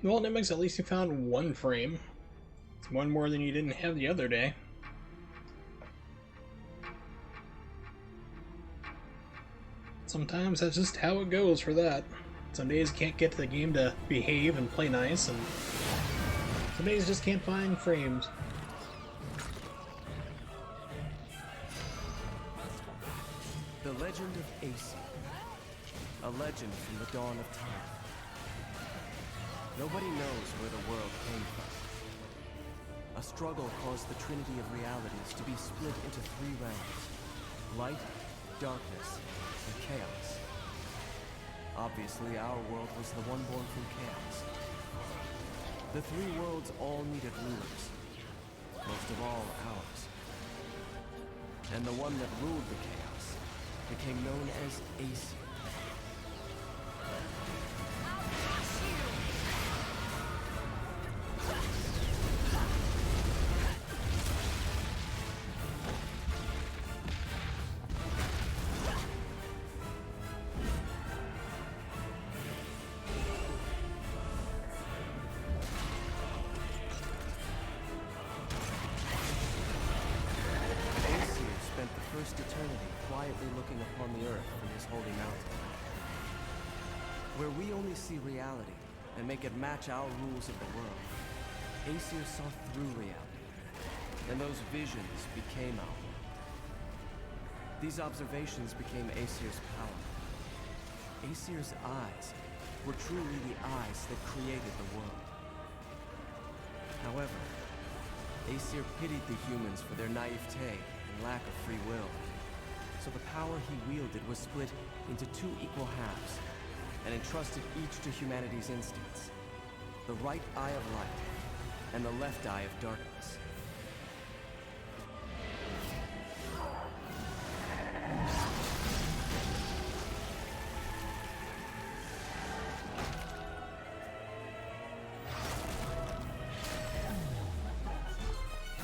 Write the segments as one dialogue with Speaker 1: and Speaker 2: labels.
Speaker 1: Well, Nimix, at least you found one frame. It's one more than you didn't have the other day. Sometimes that's just how it goes for that. Some days you can't get the game to behave and play nice, and some days you just can't find frames.
Speaker 2: The Legend of Aesir. A legend from the dawn of time. Nobody knows where the world came from. A struggle caused the trinity of realities to be split into three realms: light, darkness, and chaos. Obviously, our world was the one born from chaos. The three worlds all needed rulers, most of all ours. And the one that ruled the chaos became known as Aesir. Eternity quietly looking upon the earth from his holy mountain. Where we only see reality and make it match our rules of the world, Aesir saw through reality, and those visions became our world. These observations became Aesir's power. Aesir's eyes were truly the eyes that created the world. However, Aesir pitied the humans for their naivete and lack of free will. So the power he wielded was split into two equal halves, and entrusted each to humanity's instincts: the right eye of light, and the left eye of darkness.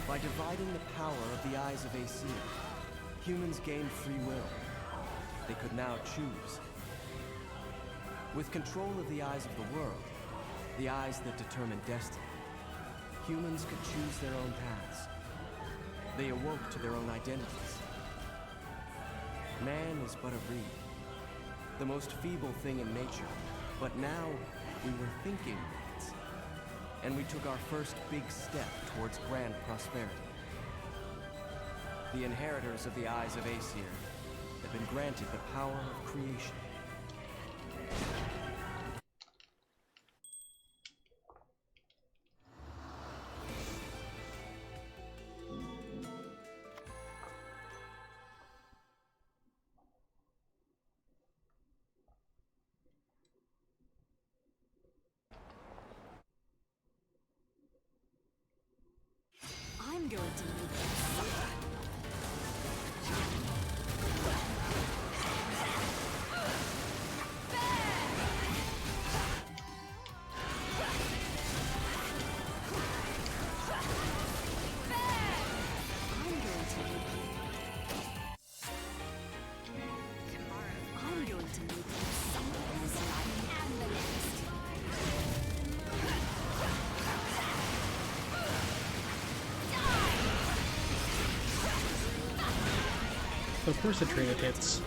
Speaker 2: By dividing the power of the eyes of Aesir, humans gained free will. They could now choose. With control of the eyes of the world, the eyes that determine destiny, humans could choose their own paths. They awoke to their own identities. Man is but a reed, the most feeble thing in nature, but now we were thinking reeds, and we took our first big step towards grand prosperity. The inheritors of the eyes of Aesir have been granted the power of creation.
Speaker 3: I'm going to need this.
Speaker 1: Of course the train hits.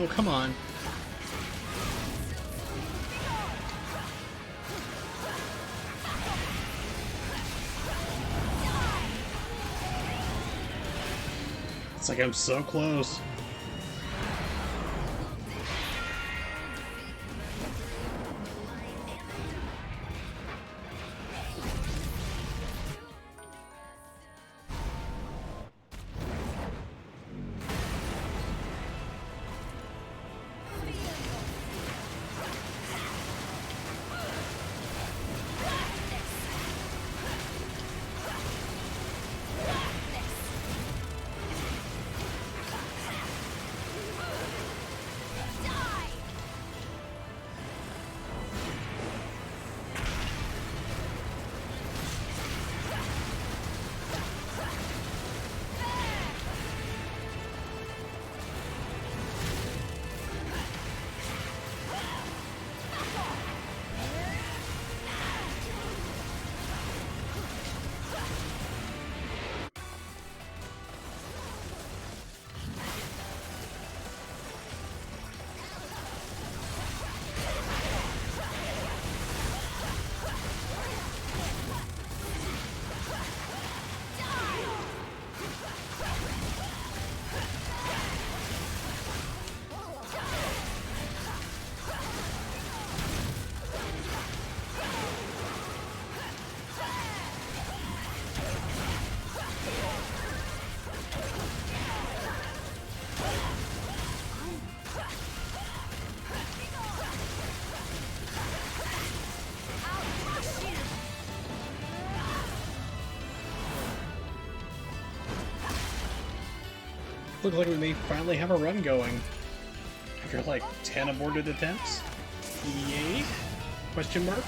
Speaker 1: Oh, come on. It's like I'm so close. Looks like we may finally have a run going. After like 10 aborted attempts? Yay? Question mark?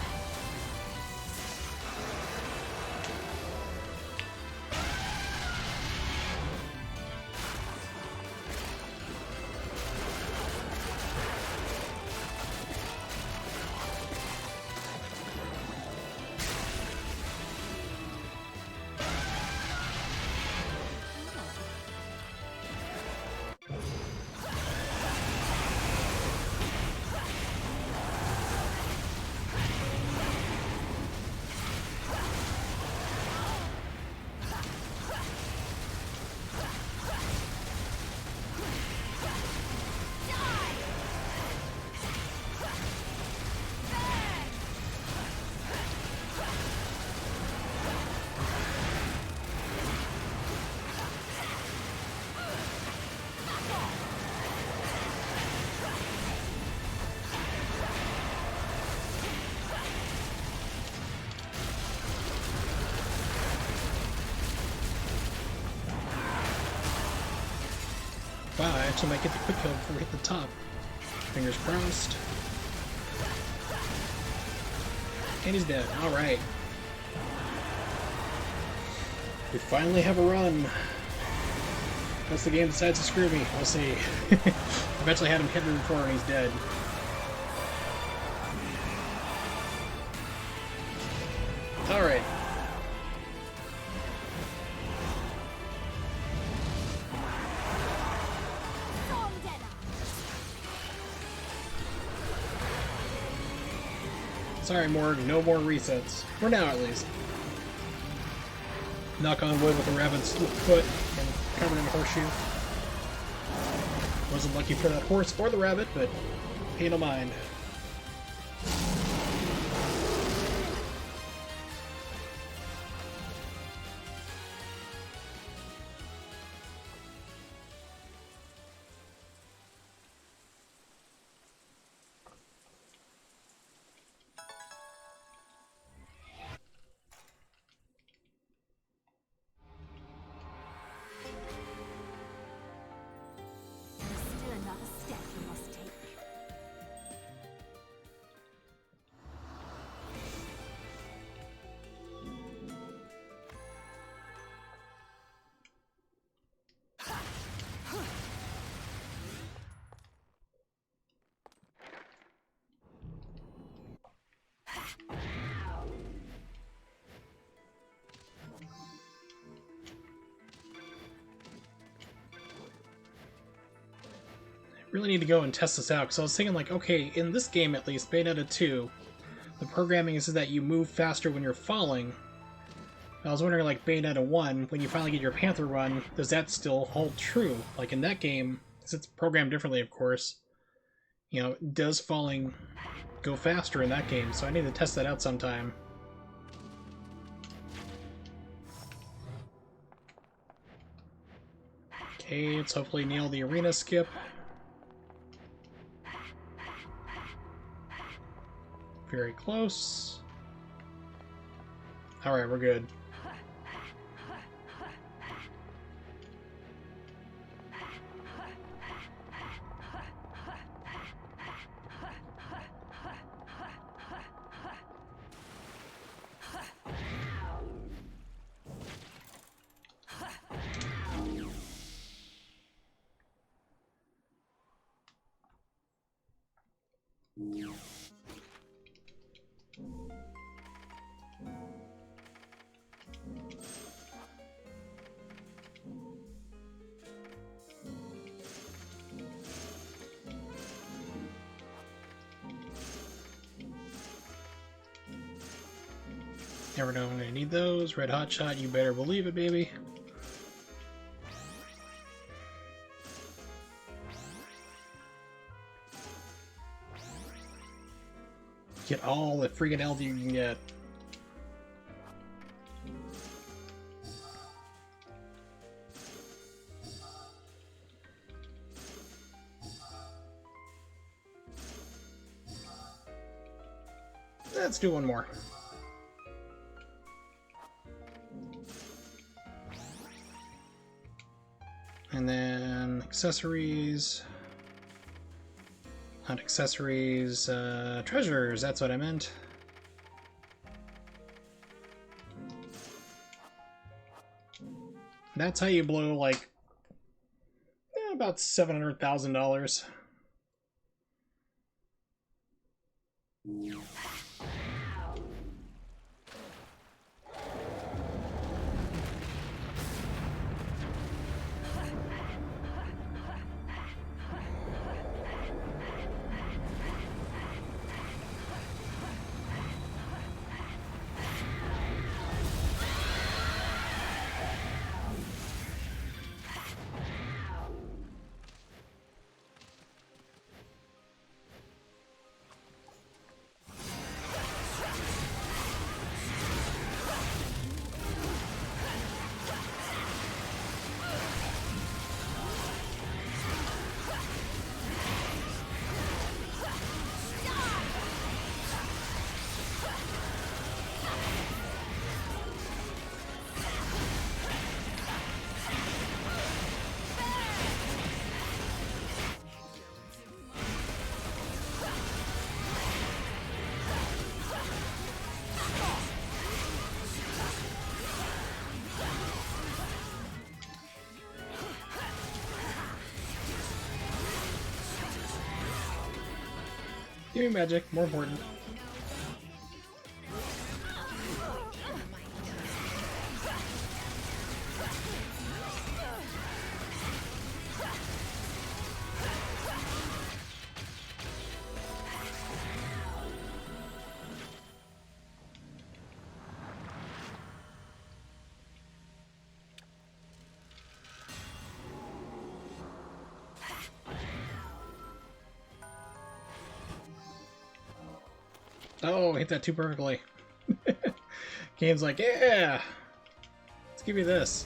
Speaker 1: Wow, I actually might get the quick kill before we hit the top. Fingers crossed. And he's dead. Alright. We finally have a run. Unless the game decides to screw me. We'll see. I've actually had him hit me before and he's dead. Alright. Sorry, Morg, no more resets. For now, at least. Knock on wood with a rabbit's foot and covered in a horseshoe. Wasn't lucky for that horse or the rabbit, but pay no mind.
Speaker 3: Still another step you must take.
Speaker 1: really need to go and test this out, because I was thinking, like, okay, in this game at least, Bayonetta 2, the programming is that you move faster when you're falling. I was wondering, like, Bayonetta 1, when you finally get your Panther run, does that still hold true? Like, in that game, because it's programmed differently, of course, you know, does falling go faster in that game? So I need to test that out sometime. Okay, let's hopefully nail the arena skip. Very close. Alright, we're good. Never know when I need those. Red Hot Shot, you better believe it, baby. Get all the freaking health you can get. Let's do one more. And then accessories. Not accessories, treasures, that's what I meant. That's how you blow, like, about $700,000. Give me magic, more important. Oh, hit that too perfectly. Game's like, yeah! Let's give you this.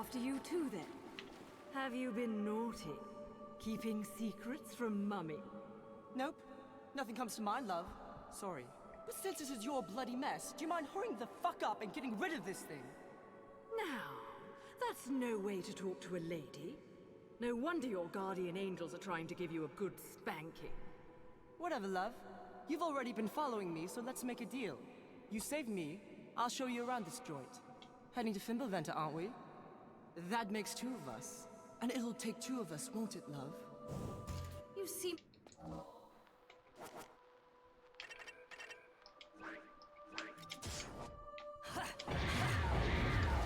Speaker 4: after you too, then. Have you been naughty? Keeping secrets from Mummy?
Speaker 2: Nope. Nothing comes to mind, love. Sorry. But since this is your bloody mess, do you mind hurrying the fuck up and getting rid of this thing?
Speaker 4: Now, that's no way to talk to a lady. No wonder your guardian angels are trying to give you a good spanking.
Speaker 2: Whatever, love. You've already been following me, so let's make a deal. You save me, I'll show you around this joint. Heading to Fimbulventa, aren't we? That makes two of us. And it'll take two of us, won't it, love?
Speaker 4: You seem...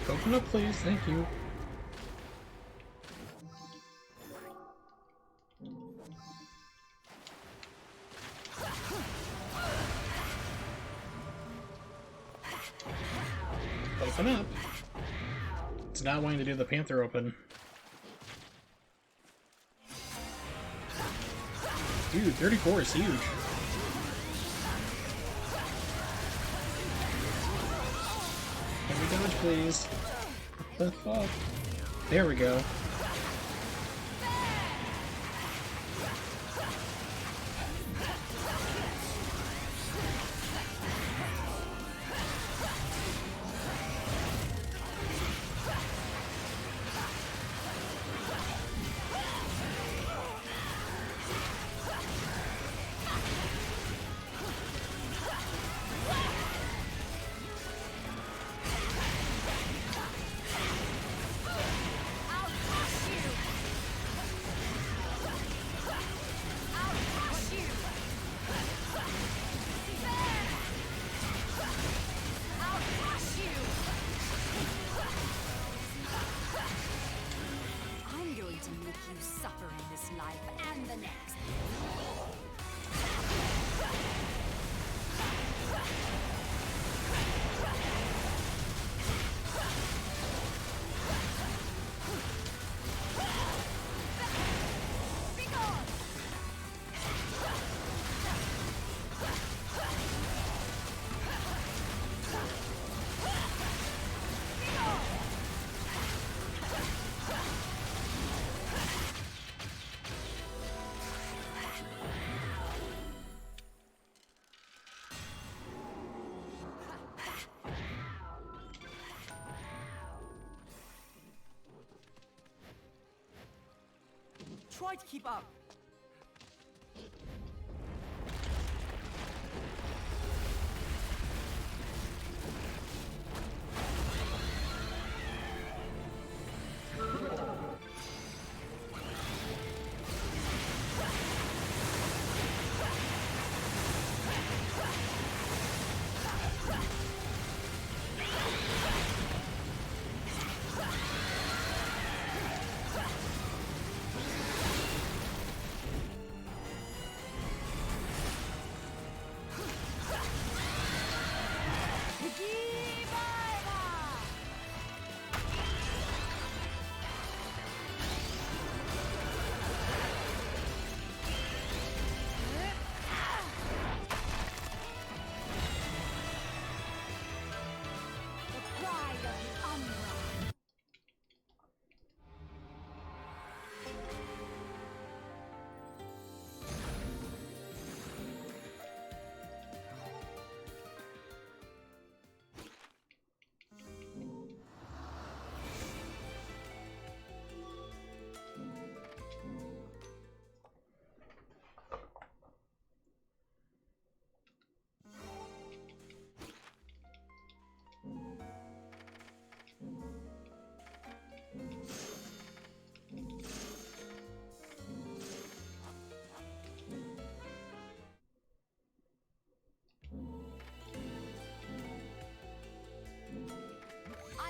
Speaker 1: Coconut, please. Thank you. Open up. It's not wanting to do the Panther open. Dude, 34 is huge. Can we dodge, please? What the fuck? There we go.
Speaker 2: Try to keep up.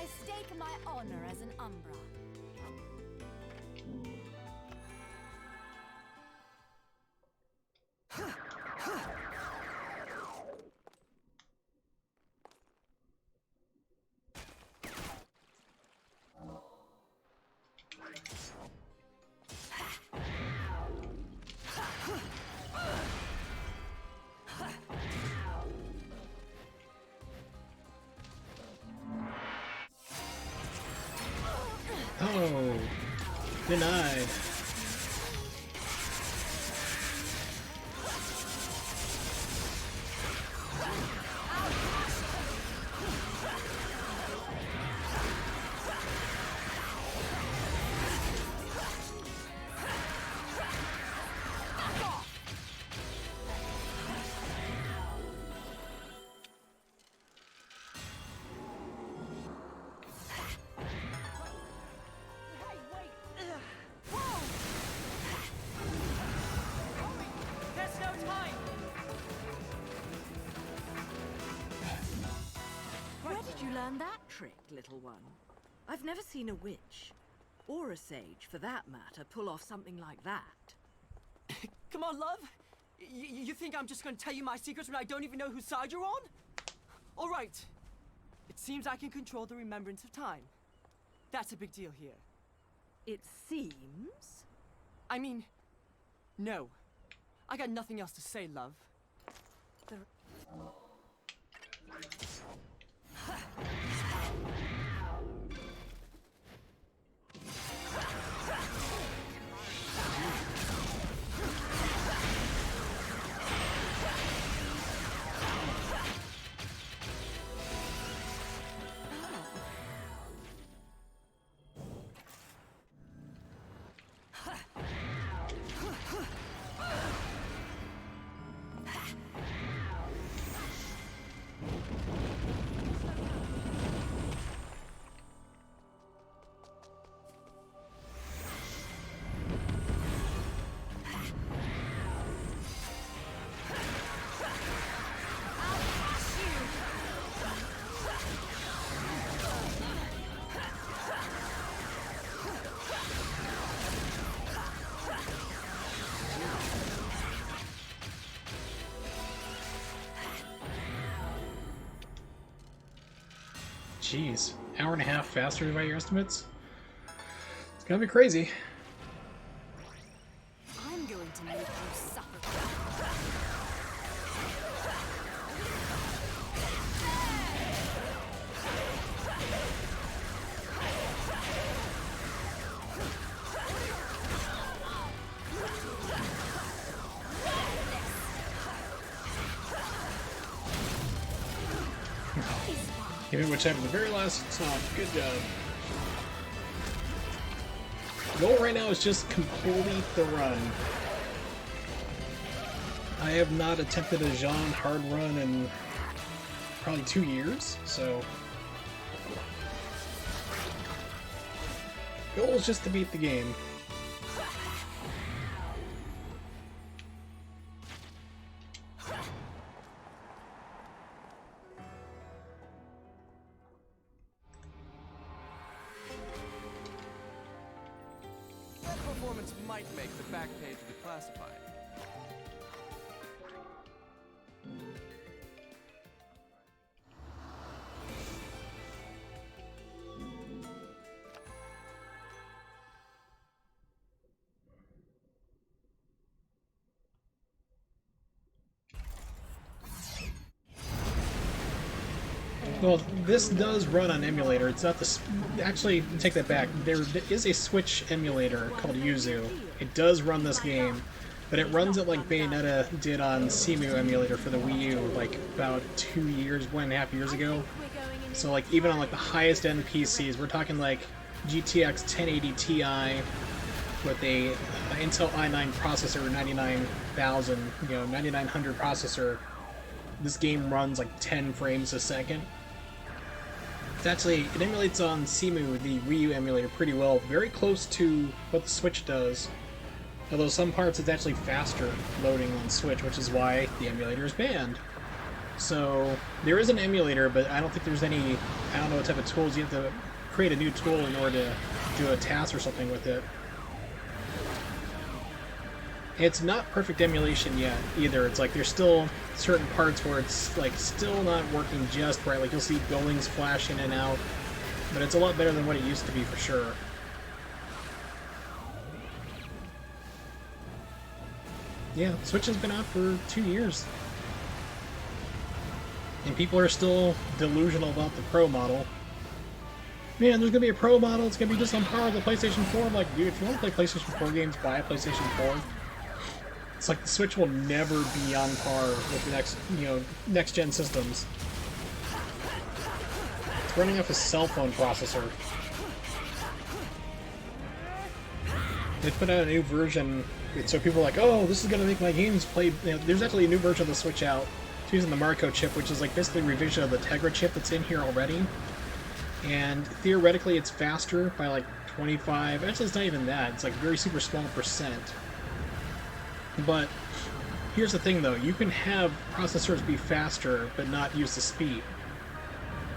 Speaker 3: I stake my honor as an Umbra.
Speaker 1: No! Denied.
Speaker 4: Where did you learn that trick, little one? I've never seen a witch, or a sage for that matter, pull off something like that.
Speaker 5: Come on, love. You think I'm just gonna tell you my secrets when I don't even know whose side you're on? All right. It seems I can control the remembrance of time. That's a big deal here.
Speaker 4: It seems?
Speaker 5: I mean, no. I got nothing else to say, love.
Speaker 1: Jeez, hour and a half faster by your estimates? It's gonna be crazy.
Speaker 3: I'm going to make you suffer.
Speaker 1: Give it which happened the very last stop. Good job. Goal right now is just complete the run. I have not attempted a Jeanne Hard run in probably 2 years, so goal is just to beat the game.
Speaker 2: That performance might make the back page of the classified.
Speaker 1: Well, this does run on emulator. It's not the... Actually, take that back. There is a Switch emulator called Yuzu. It does run this game, but it runs it like Bayonetta did on Cemu emulator for the Wii U, like about 2 years, 1.5 years ago. So like even on like the highest end PCs, we're talking like GTX 1080 Ti with a Intel i9 processor, 99,000, 9900 processor. This game runs like 10 frames a second. It's actually, it emulates on Cemu, the Wii U emulator, pretty well, very close to what the Switch does. Although some parts it's actually faster loading on Switch, which is why the emulator is banned. So there is an emulator, but I don't think there's any, I don't know what type of tools, you have to create a new tool in order to do a task or something with it. It's not perfect emulation yet either. It's like there's still certain parts where it's like still not working just right. Like you'll see buildings flash in and out, but it's a lot better than what it used to be for sure. Yeah, Switch has been out for 2 years. And people are still delusional about the Pro model. man, there's gonna be a pro model, it's gonna be just on par with the PlayStation 4. I'm like, dude, if you want to play PlayStation 4 games, buy a PlayStation 4. It's like the Switch will never be on par with the next, next gen systems. It's running off a cell phone processor. They put out a new version, so people are like, oh, this is gonna make my games play. There's actually a new version of the Switch out. It's using the Marco chip, which is like basically a revision of the Tegra chip that's in here already. And theoretically, it's faster by like 25. Actually, it's not even that. It's like very super small percent. But here's the thing, though: you can have processors be faster, but not use the speed.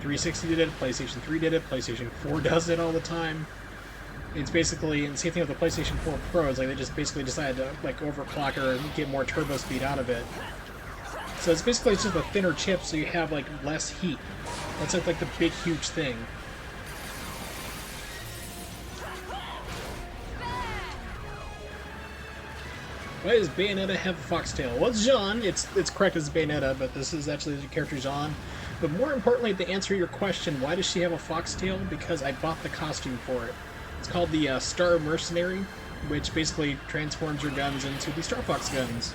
Speaker 1: 360 did it, PlayStation 3 did it, PlayStation 4 does it all the time. It's basically, and the same thing with the PlayStation 4 Pro, is like they just basically decided to like overclock or get more turbo speed out of it. So it's basically just a thinner chip, so you have like less heat. That's like the big huge thing. Why does Bayonetta have a foxtail? Well, it's Jeanne. It's correct as Bayonetta, but this is actually the character Jeanne. But more importantly, to answer your question, why does she have a foxtail? Because I bought the costume for it. It's called the Star Mercenary, which basically transforms your guns into the Star Fox guns.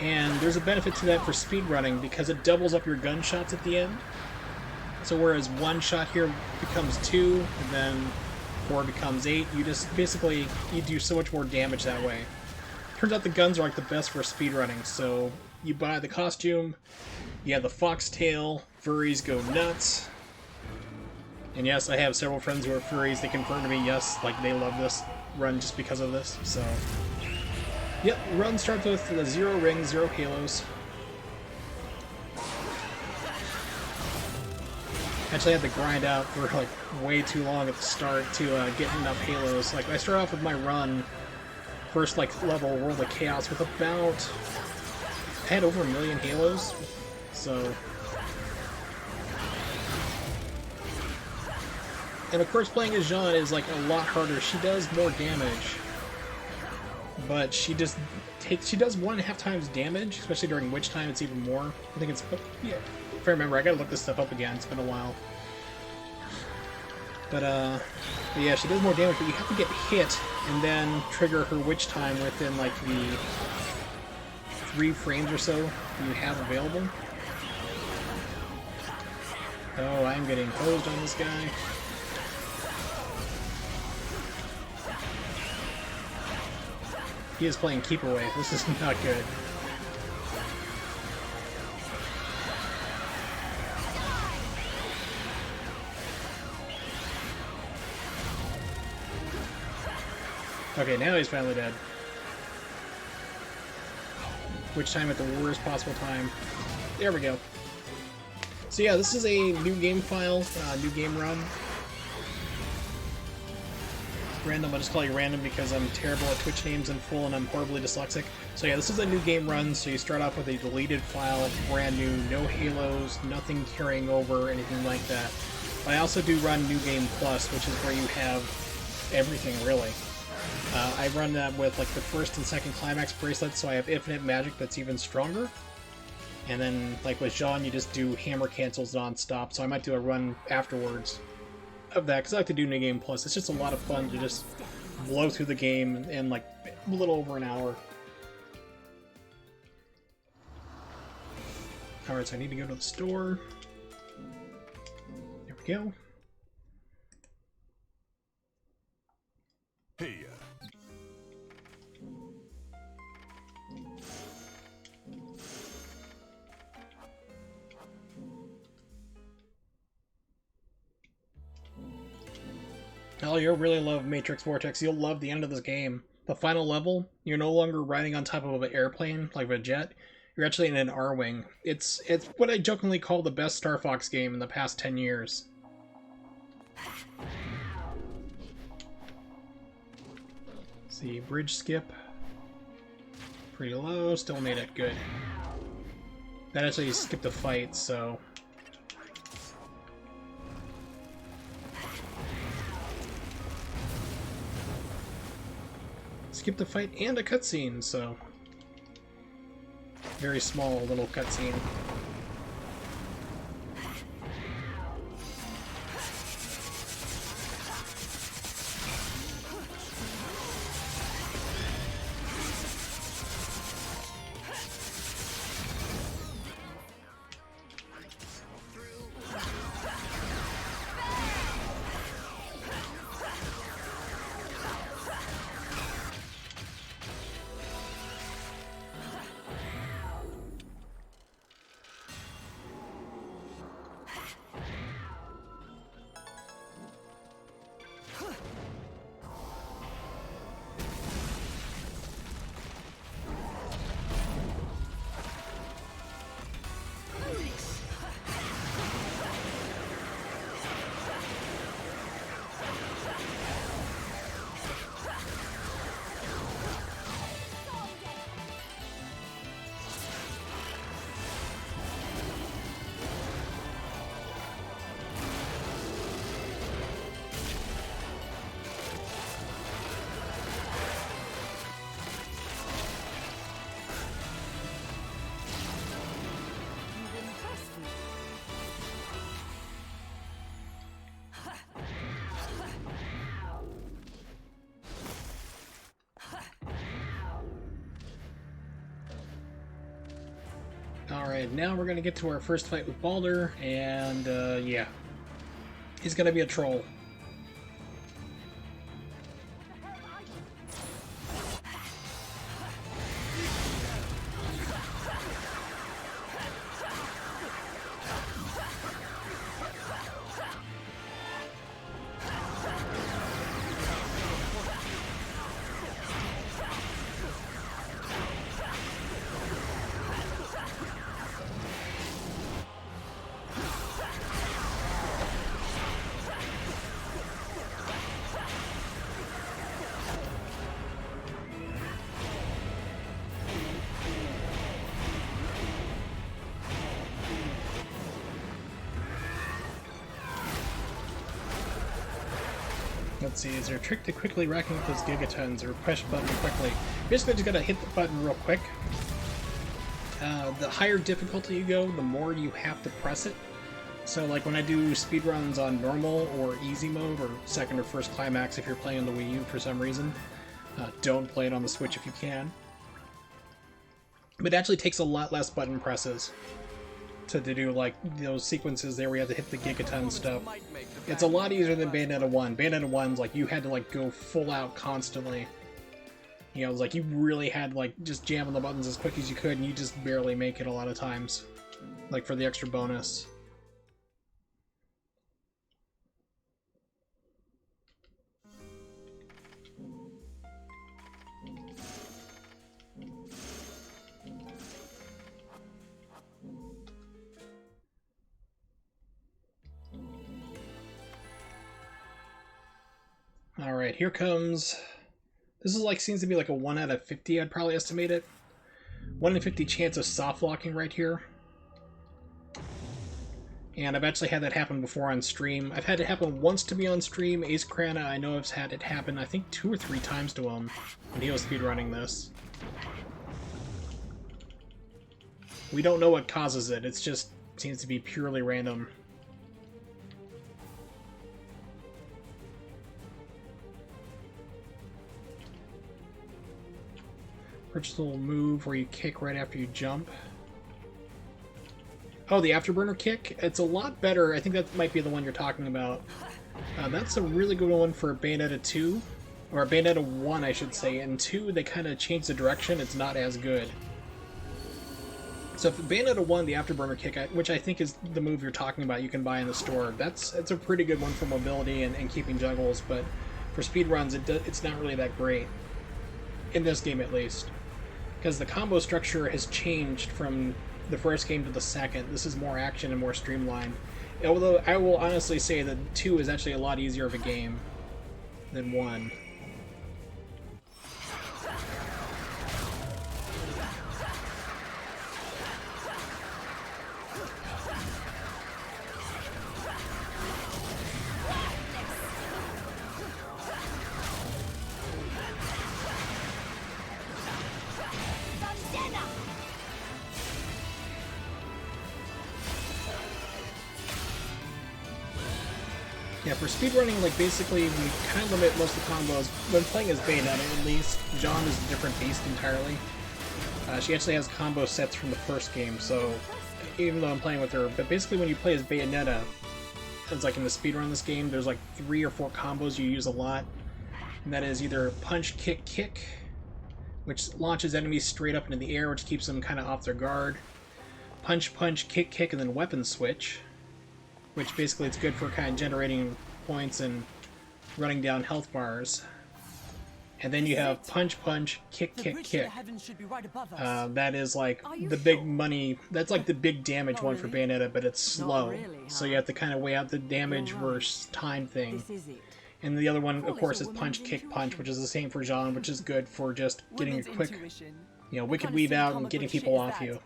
Speaker 1: And there's a benefit to that for speedrunning because it doubles up your gunshots at the end. So whereas one shot here becomes 2, and then 4 becomes 8, you just basically, you do so much more damage that way. Turns out the guns are like the best for speedrunning, so you buy the costume, you have the foxtail, furries go nuts. And yes, I have several friends who are furries. They confirm to me, yes, like they love this run just because of this. So, yep, run starts with the 0 rings, 0 halos. Actually, I had to grind out for like way too long at the start to get enough halos. Like I start off with my run, first like level World of Chaos with about, I had over 1 million halos, so. And of course, playing as Jeanne is like a lot harder. She does more damage, but she does 1.5 times damage, especially during Witch Time. It's even more. I think it's, yeah. If I remember, I gotta look this stuff up again. It's been a while. But yeah, she does more damage, but you have to get hit and then trigger her Witch Time within like the 3 frames or so you have available. Oh, I'm getting hosed on this guy. He is playing Keep Away. This is not good. Okay, now he's finally dead. Which time at the worst possible time. There we go. So yeah, this is a new game file, new game run. Random, I'll just call you random because I'm terrible at Twitch names in full and I'm horribly dyslexic. So yeah, this is a new game run, so you start off with a deleted file, brand new, no halos, nothing carrying over, anything like that. But I also do run New Game Plus, which is where you have everything, really. I run that with like the first and second climax bracelets, so I have infinite magic that's even stronger. And then, like with Jeanne, you just do hammer cancels non-stop, so I might do a run afterwards of that, because I like to do New Game Plus. It's just a lot of fun to just blow through the game in like a little over an hour. Alright, so I need to go to the store. There we go.
Speaker 6: Hey,
Speaker 1: Oh, you'll really love Matrix Vortex. You'll love the end of this game. The final level, you're no longer riding on top of an airplane, like a jet. You're actually in an R-Wing. It's what I jokingly call the best Star Fox game in the past 10 years. See, bridge skip. Pretty low, still made it good. That actually skipped a fight, so... Skipped a fight and a cutscene, so... Very small little cutscene. Alright, now we're gonna get to our first fight with Baldur, and yeah. He's gonna be a troll. Let's see, is there a trick to quickly racking up those gigatons, or push button quickly? Basically, just gotta hit the button real quick. The higher difficulty you go, the more you have to press it. So, like when I do speedruns on normal or easy mode, or second or first climax if you're playing on the Wii U for some reason, don't play it on the Switch if you can. But it actually takes a lot less button presses to do like those sequences there where you have to hit the gigaton stuff. It's a lot easier than Bayonetta 1. Bayonetta 1's like you had to like go full out constantly. You know, it was like you really had like just jam on the buttons as quick as you could, and you just barely make it a lot of times. Like for the extra bonus. Alright, here comes... This is like, seems to be like a 1 out of 50, I'd probably estimate it. 1 in 50 chance of soft locking right here. And I've actually had that happen before on stream. I've had it happen once to me on stream. Ace Krana, I know I've had it happen, I think 2 or 3 times to him when he was speedrunning this. We don't know what causes it, it's just seems to be purely random. Purchase a little move where you kick right after you jump. Oh, the afterburner kick? It's a lot better. I think that might be the one you're talking about. That's a really good one for Bayonetta 2. Or Bayonetta 1, I should say. And 2, they kind of changed the direction. It's not as good. So for Bayonetta 1, the afterburner kick, which I think is the move you're talking about, you can buy in the store. That's a pretty good one for mobility and keeping juggles, but for speedruns, it's not really that great. In this game, at least. Because the combo structure has changed from the first game to the second. This is more action and more streamlined. Although I will honestly say that 2 is actually a lot easier of a game than 1. Yeah, for speedrunning, like, basically, we kind of limit most of the combos. When playing as Bayonetta, at least, Jeanne is a different beast entirely. She actually has combo sets from the first game, so even though I'm playing with her, but basically when you play as Bayonetta, it's like in the speedrun of this game, there's like 3 or 4 combos you use a lot. And that is either punch, kick, kick, which launches enemies straight up into the air, which keeps them kind of off their guard. Punch, punch, kick, kick, and then weapon switch. Which basically it's good for kind of generating points and running down health bars. And then you have punch, punch, kick, kick, kick. That is like the big money, that's like the big damage one for Bayonetta, but it's slow. So you have to kind of weigh out the damage versus time thing. And the other one, of course, is punch, kick, punch, which is the same for Jeanne, which is good for just getting a quick, wicked weave out and getting people off you.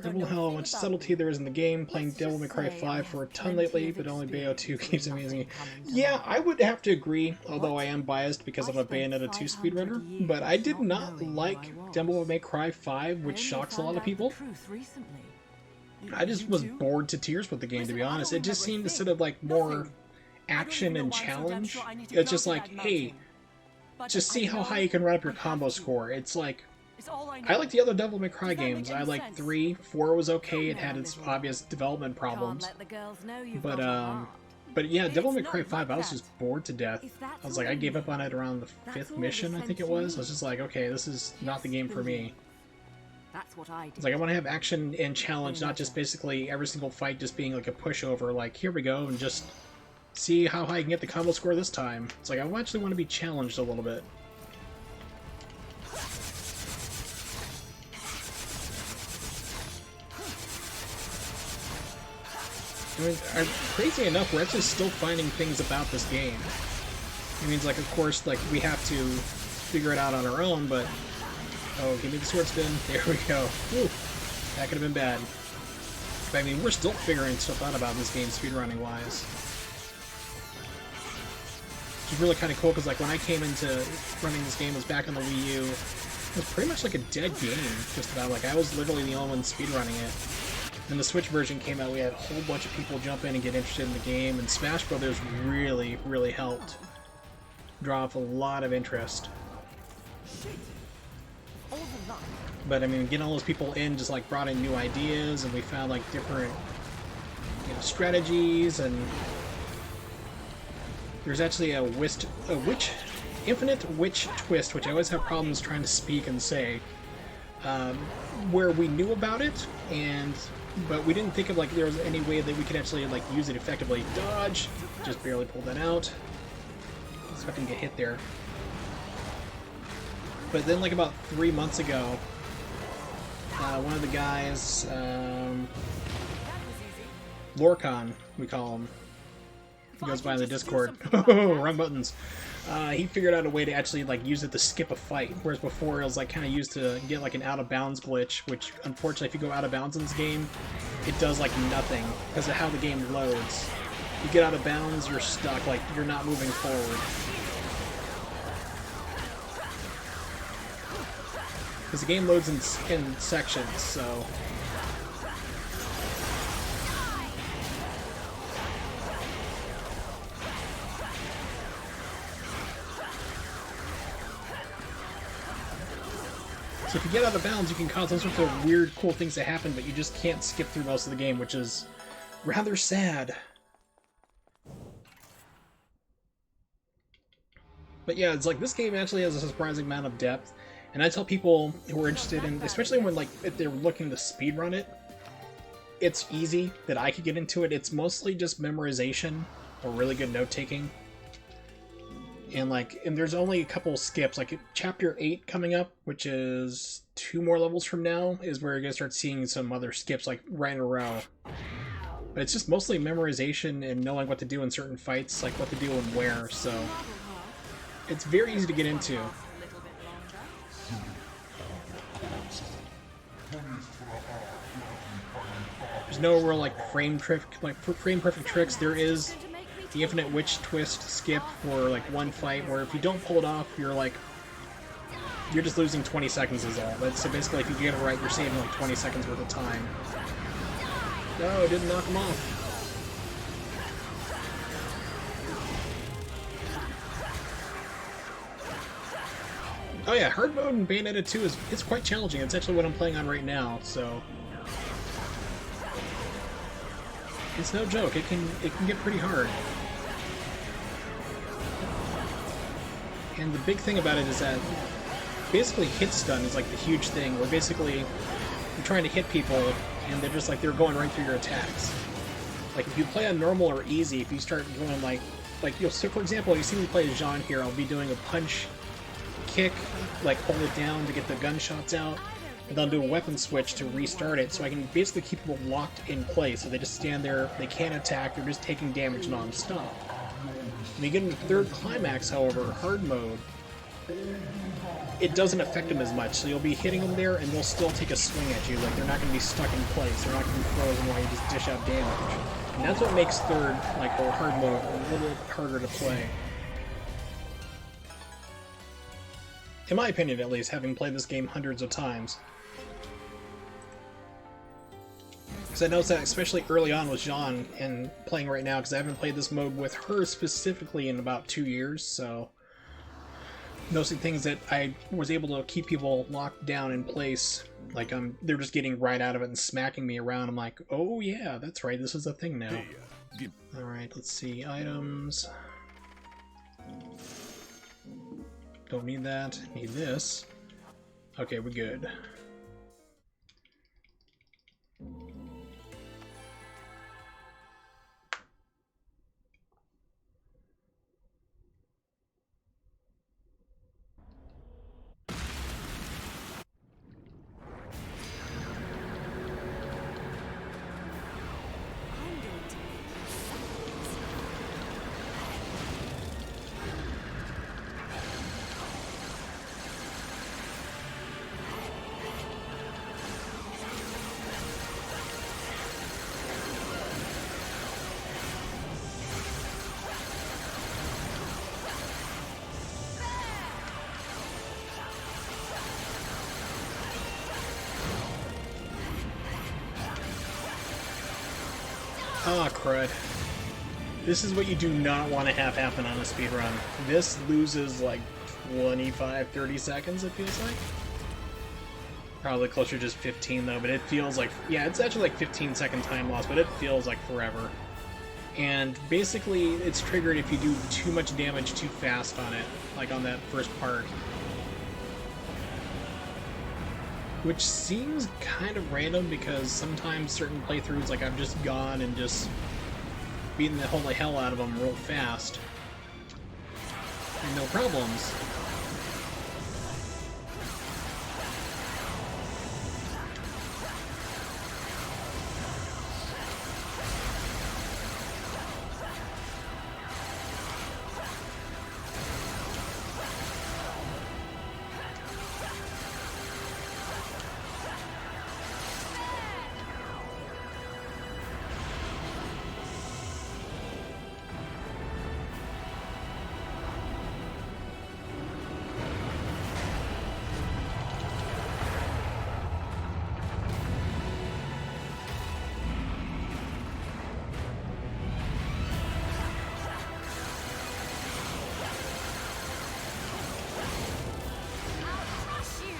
Speaker 1: Devil Hell, how much subtlety there is in the game, playing Devil May Cry 5 for a ton lately, but only Bayo 2 keeps amazing. Yeah, I would have to agree, although I am biased because I'm a Bayonetta 2 speedrunner, but I did not like Devil May Cry 5, which shocks a lot of people. I just was bored to tears with the game, to be honest. It just seemed instead of like more action and challenge, it's just like, hey, just see how high you can run up your combo score. It's like,
Speaker 5: It's all I know.
Speaker 1: I like the other Devil May Cry
Speaker 5: Does that make
Speaker 1: games.
Speaker 5: any
Speaker 1: I like
Speaker 5: sense?
Speaker 1: 3, 4 was okay. It had
Speaker 4: now,
Speaker 1: its
Speaker 4: little
Speaker 1: obvious development problems.
Speaker 4: Can't let the girls know you've
Speaker 1: But
Speaker 4: got a heart.
Speaker 1: but yeah, Devil May
Speaker 5: It's
Speaker 1: Cry
Speaker 5: not
Speaker 1: 5, I was
Speaker 5: like
Speaker 1: just bored to death.
Speaker 4: If that's
Speaker 1: I was
Speaker 4: all
Speaker 1: like, I
Speaker 4: you
Speaker 1: gave up
Speaker 4: need,
Speaker 1: on it around the
Speaker 4: that's
Speaker 1: 5th
Speaker 4: all the
Speaker 1: mission, I think
Speaker 4: sense
Speaker 1: it
Speaker 4: you
Speaker 1: was. I was
Speaker 4: need.
Speaker 1: just like, okay, this is not the game for me.
Speaker 4: That's what I did.
Speaker 1: It's like, I want to have action and challenge, not just basically every single fight just being like a pushover, like, here we go, and just see how high I can get the combo score this time. It's like, I actually want to be challenged a little bit. I mean, crazy enough, we're actually still finding things about this game. It means, like, of course, like, we have to figure it out on our own, but... Oh, give me the sword spin. There we go. Whew. That could have been bad. But, I mean, we're still figuring stuff out about this game, speedrunning-wise. Which is really kind of cool, because, like, when I came into running this game, it was back on the Wii U. It was pretty much like a dead game, just about. Like, I was literally the only one speedrunning it. When the Switch version came out, we had a whole bunch of people jump in and get interested in the game, and Smash Brothers really, really helped draw off a lot of interest. But I mean, getting all those people in just like brought in new ideas, and we found like different, you know, strategies, and there's actually a infinite witch twist, which I always have problems trying to speak and say, where we knew about it, but we didn't think of like there was any way that we could actually like use it effectively. Dodge, just barely pulled that out. So I can get hit there. But then like about 3 months ago, one of the guys, Lorcon, we call him. He goes by in the Discord. Oh, wrong buttons. He figured out a way to actually like use it to skip a fight, whereas before it was like kind of used to get like an out of bounds glitch, which unfortunately if you go out of bounds in this game, it does like nothing because of how the game loads. You get out of bounds, you're stuck, like you're not moving forward. Because the game loads in sections, so... So if you get out of bounds, you can cause all sorts of weird, cool things to happen, but you just can't skip through most of the game, which is rather sad. But yeah, it's like this game actually has a surprising amount of depth, and I tell people who are interested in, especially when like if they're looking to speedrun it, it's easy that I could get into it. It's mostly just memorization or really good note-taking. And there's only a couple skips, like chapter 8 coming up, which is 2 more levels from now, is where you're going to start seeing some other skips, like right in a row. But it's just mostly memorization and knowing what to do in certain fights, like what to do and where, so it's very easy to get into. There's no real frame perfect tricks. There is the infinite witch twist skip for like one fight where if you don't pull it off, you're just losing 20 seconds is all. So basically if you get it right, you're saving like 20 seconds worth of time. No, it didn't knock him off. Oh yeah, hard mode in Bayonetta 2 it's quite challenging. It's actually what I'm playing on right now, so it's no joke. It can get pretty hard. And the big thing about it is that basically hit stun is like the huge thing, where basically you're trying to hit people and they're just they're going right through your attacks. Like if you play on normal or easy, if you start going so for example, you see me play as Jeanne here, I'll be doing a punch, kick, hold it down to get the gunshots out, and then I'll do a weapon switch to restart it, so I can basically keep people locked in place, so they just stand there, they can't attack, they're just taking damage non-stop. When you get into third climax, however, hard mode, it doesn't affect them as much, so you'll be hitting them there, and they'll still take a swing at you, they're not going to be stuck in place, they're not going to be frozen while you just dish out damage. And that's what makes third, or hard mode, a little harder to play. In my opinion, at least, having played this game hundreds of times. Because I noticed that especially early on with Jeanne, and playing right now, because I haven't played this mode with her specifically in about 2 years, so... noticing things that I was able to keep people locked down in place. Like, they're just getting right out of it and smacking me around. I'm like, oh yeah, that's right, this is a thing now. Alright, let's see. Items. Don't need that. Need this. Okay, we're good.
Speaker 3: I'm going to make you suffer.
Speaker 1: Ah, crud. This is what you do not want to have happen on a speedrun. This loses like 25-30 seconds, it feels like. Probably closer to just 15 though, but it feels like, yeah, it's actually like 15-second time loss, but it feels like forever. And basically, it's triggered if you do too much damage too fast on it, like on that first part. Which seems kind of random because sometimes certain playthroughs, like I've just gone and just beaten the holy hell out of them real fast. And no problems.
Speaker 3: I'll crush you.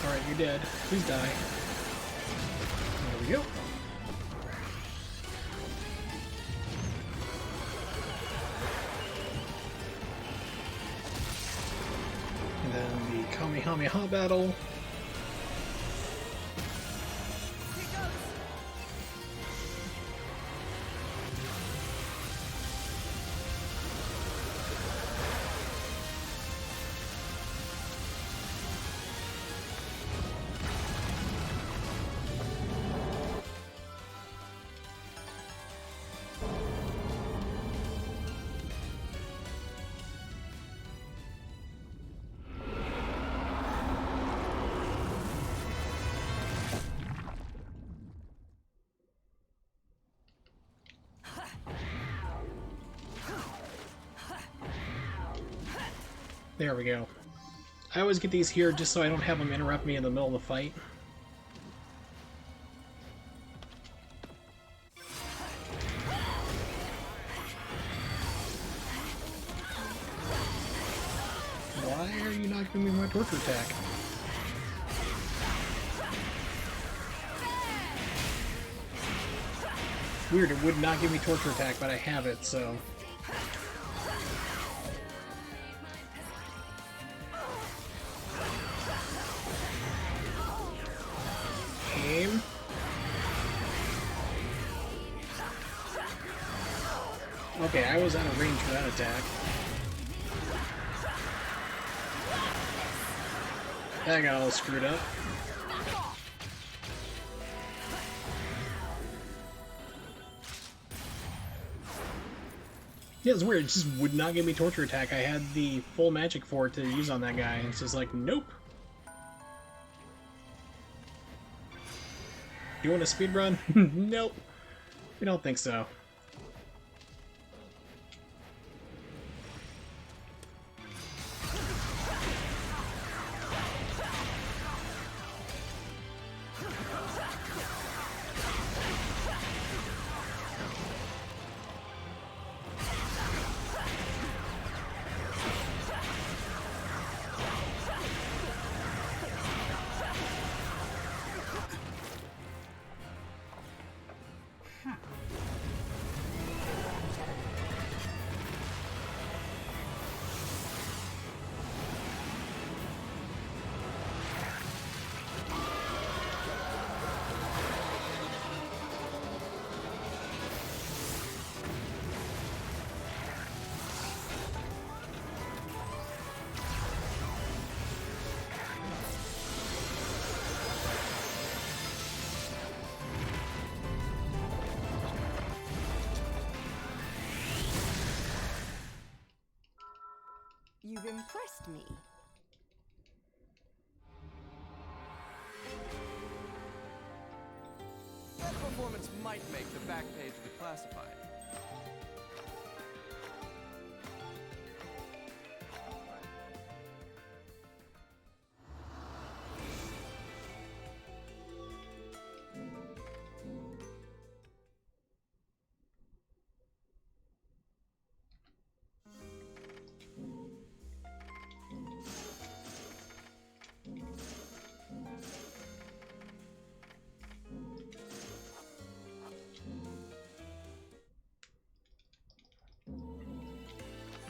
Speaker 1: Alright, you're dead. Please die. There we go. And then the Kamehameha battle. There we go. I always get these here just so I don't have them interrupt me in the middle of the fight. Why are you not giving me my torture attack? Weird, it would not give me torture attack, but I have it, so... Aim. Okay, I was out of range for that attack. That got all screwed up. Yeah, it's weird. It just would not give me torture attack. I had the full magic for it to use on that guy, and it's just like, nope. You want a speedrun? Nope. We don't think so.
Speaker 3: You've impressed me.
Speaker 2: That performance might make the back page of the classified.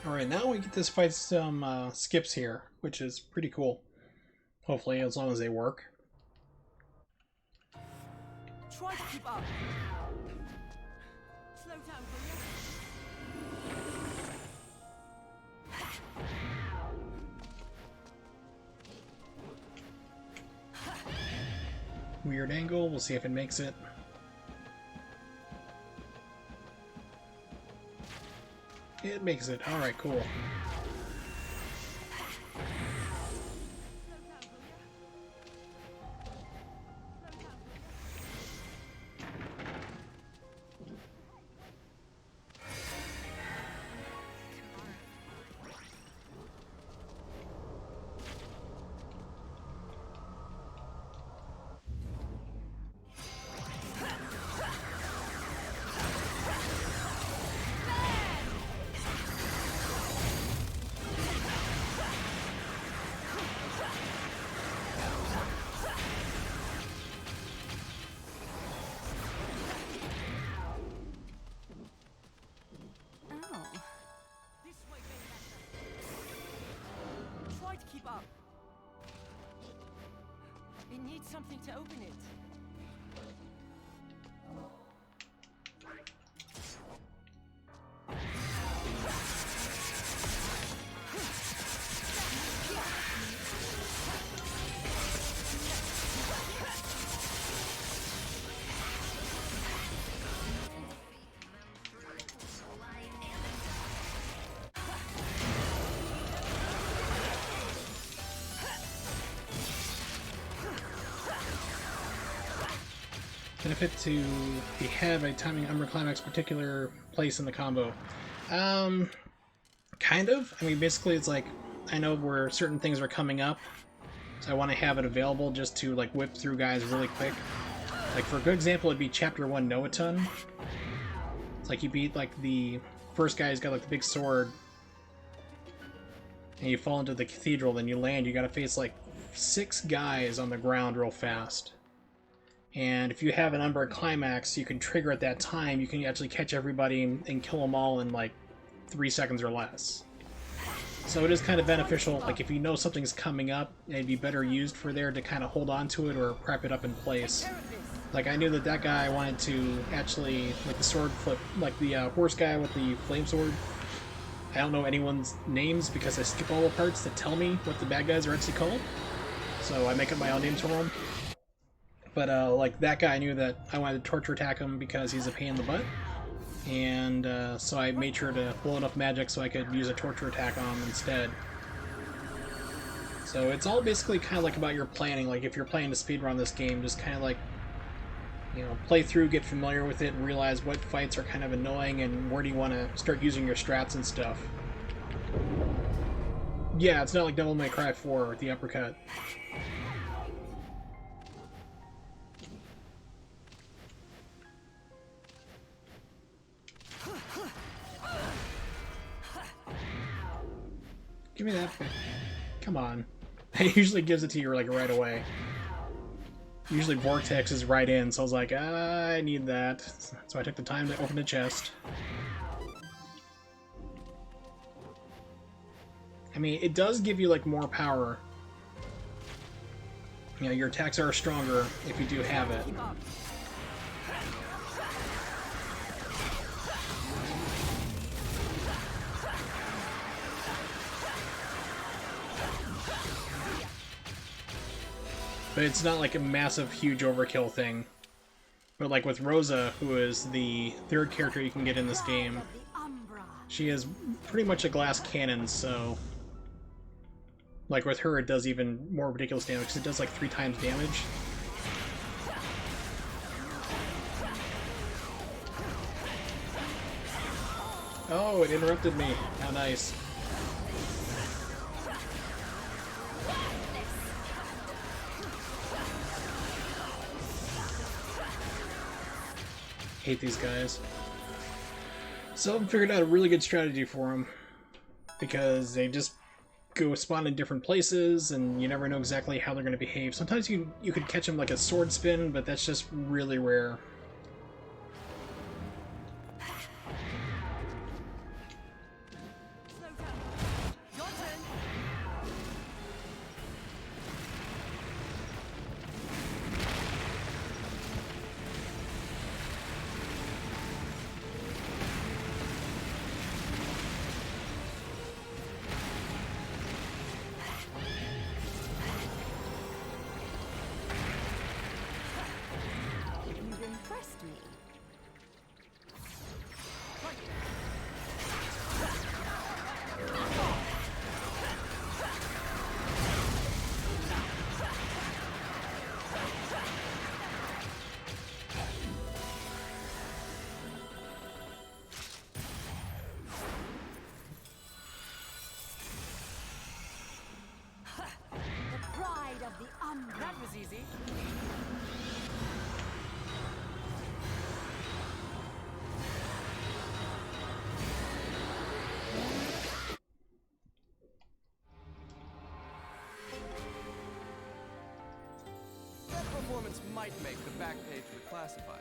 Speaker 1: Alright, now we get to fight some skips here, which is pretty cool. Hopefully, as long as they work.
Speaker 5: Try to keep up. Slow down, will you?
Speaker 1: Weird angle, we'll see if it makes it. It makes it. Alright, cool.
Speaker 5: This way, Bayonetta. Try to keep up. It needs something to open it.
Speaker 1: Benefit to have a timing Umber Climax particular place in the combo. Kind of. I mean, basically it's like, I know where certain things are coming up, so I want to have it available just to like whip through guys really quick. Like for a good example, it'd be Chapter 1 Noaton. It's like you beat like the first guy who's got like the big sword, and you fall into the cathedral, then you land, you gotta face like 6 guys on the ground real fast. And if you have an Umber Climax, you can trigger at that time, you can actually catch everybody and kill them all in like 3 seconds or less. So it is kind of beneficial, like if you know something's coming up, it'd be better used for there to kind of hold on to it or prep it up in place. Like I knew that that guy wanted to actually, like the sword flip, like the horse guy with the flame sword. I don't know anyone's names because I skip all the parts that tell me what the bad guys are actually called. So I make up my own names for them. But like that guy, I knew that I wanted to torture attack him because he's a pain in the butt. And so I made sure to blow enough magic so I could use a torture attack on him instead. So it's all basically kind of like about your planning. Like if you're planning to speedrun this game, just kind of like, you know, play through, get familiar with it, and realize what fights are kind of annoying and where do you want to start using your strats and stuff. Yeah, it's not like Devil May Cry 4 with the uppercut. Give me that back. Come on. It usually gives it to you like right away. Usually Vortex is right in, so I was like, I need that. So I took the time to open the chest. I mean, it does give you like more power. You know, your attacks are stronger if you do have it. But it's not like a massive, huge overkill thing. But like with Rosa, who is the 3rd character you can get in this game, she is pretty much a glass cannon, so Like with her, it does even more ridiculous damage because it does like 3 times damage. Oh, it interrupted me. How nice. Hate these guys. So I figured out a really good strategy for them, because they just go spawn in different places, and you never know exactly how they're going to behave. Sometimes you could catch them like a sword spin, but that's just really rare.
Speaker 3: You've impressed me. The pride of the Umbra.
Speaker 5: That was easy.
Speaker 2: That performance might make the back page of the classified.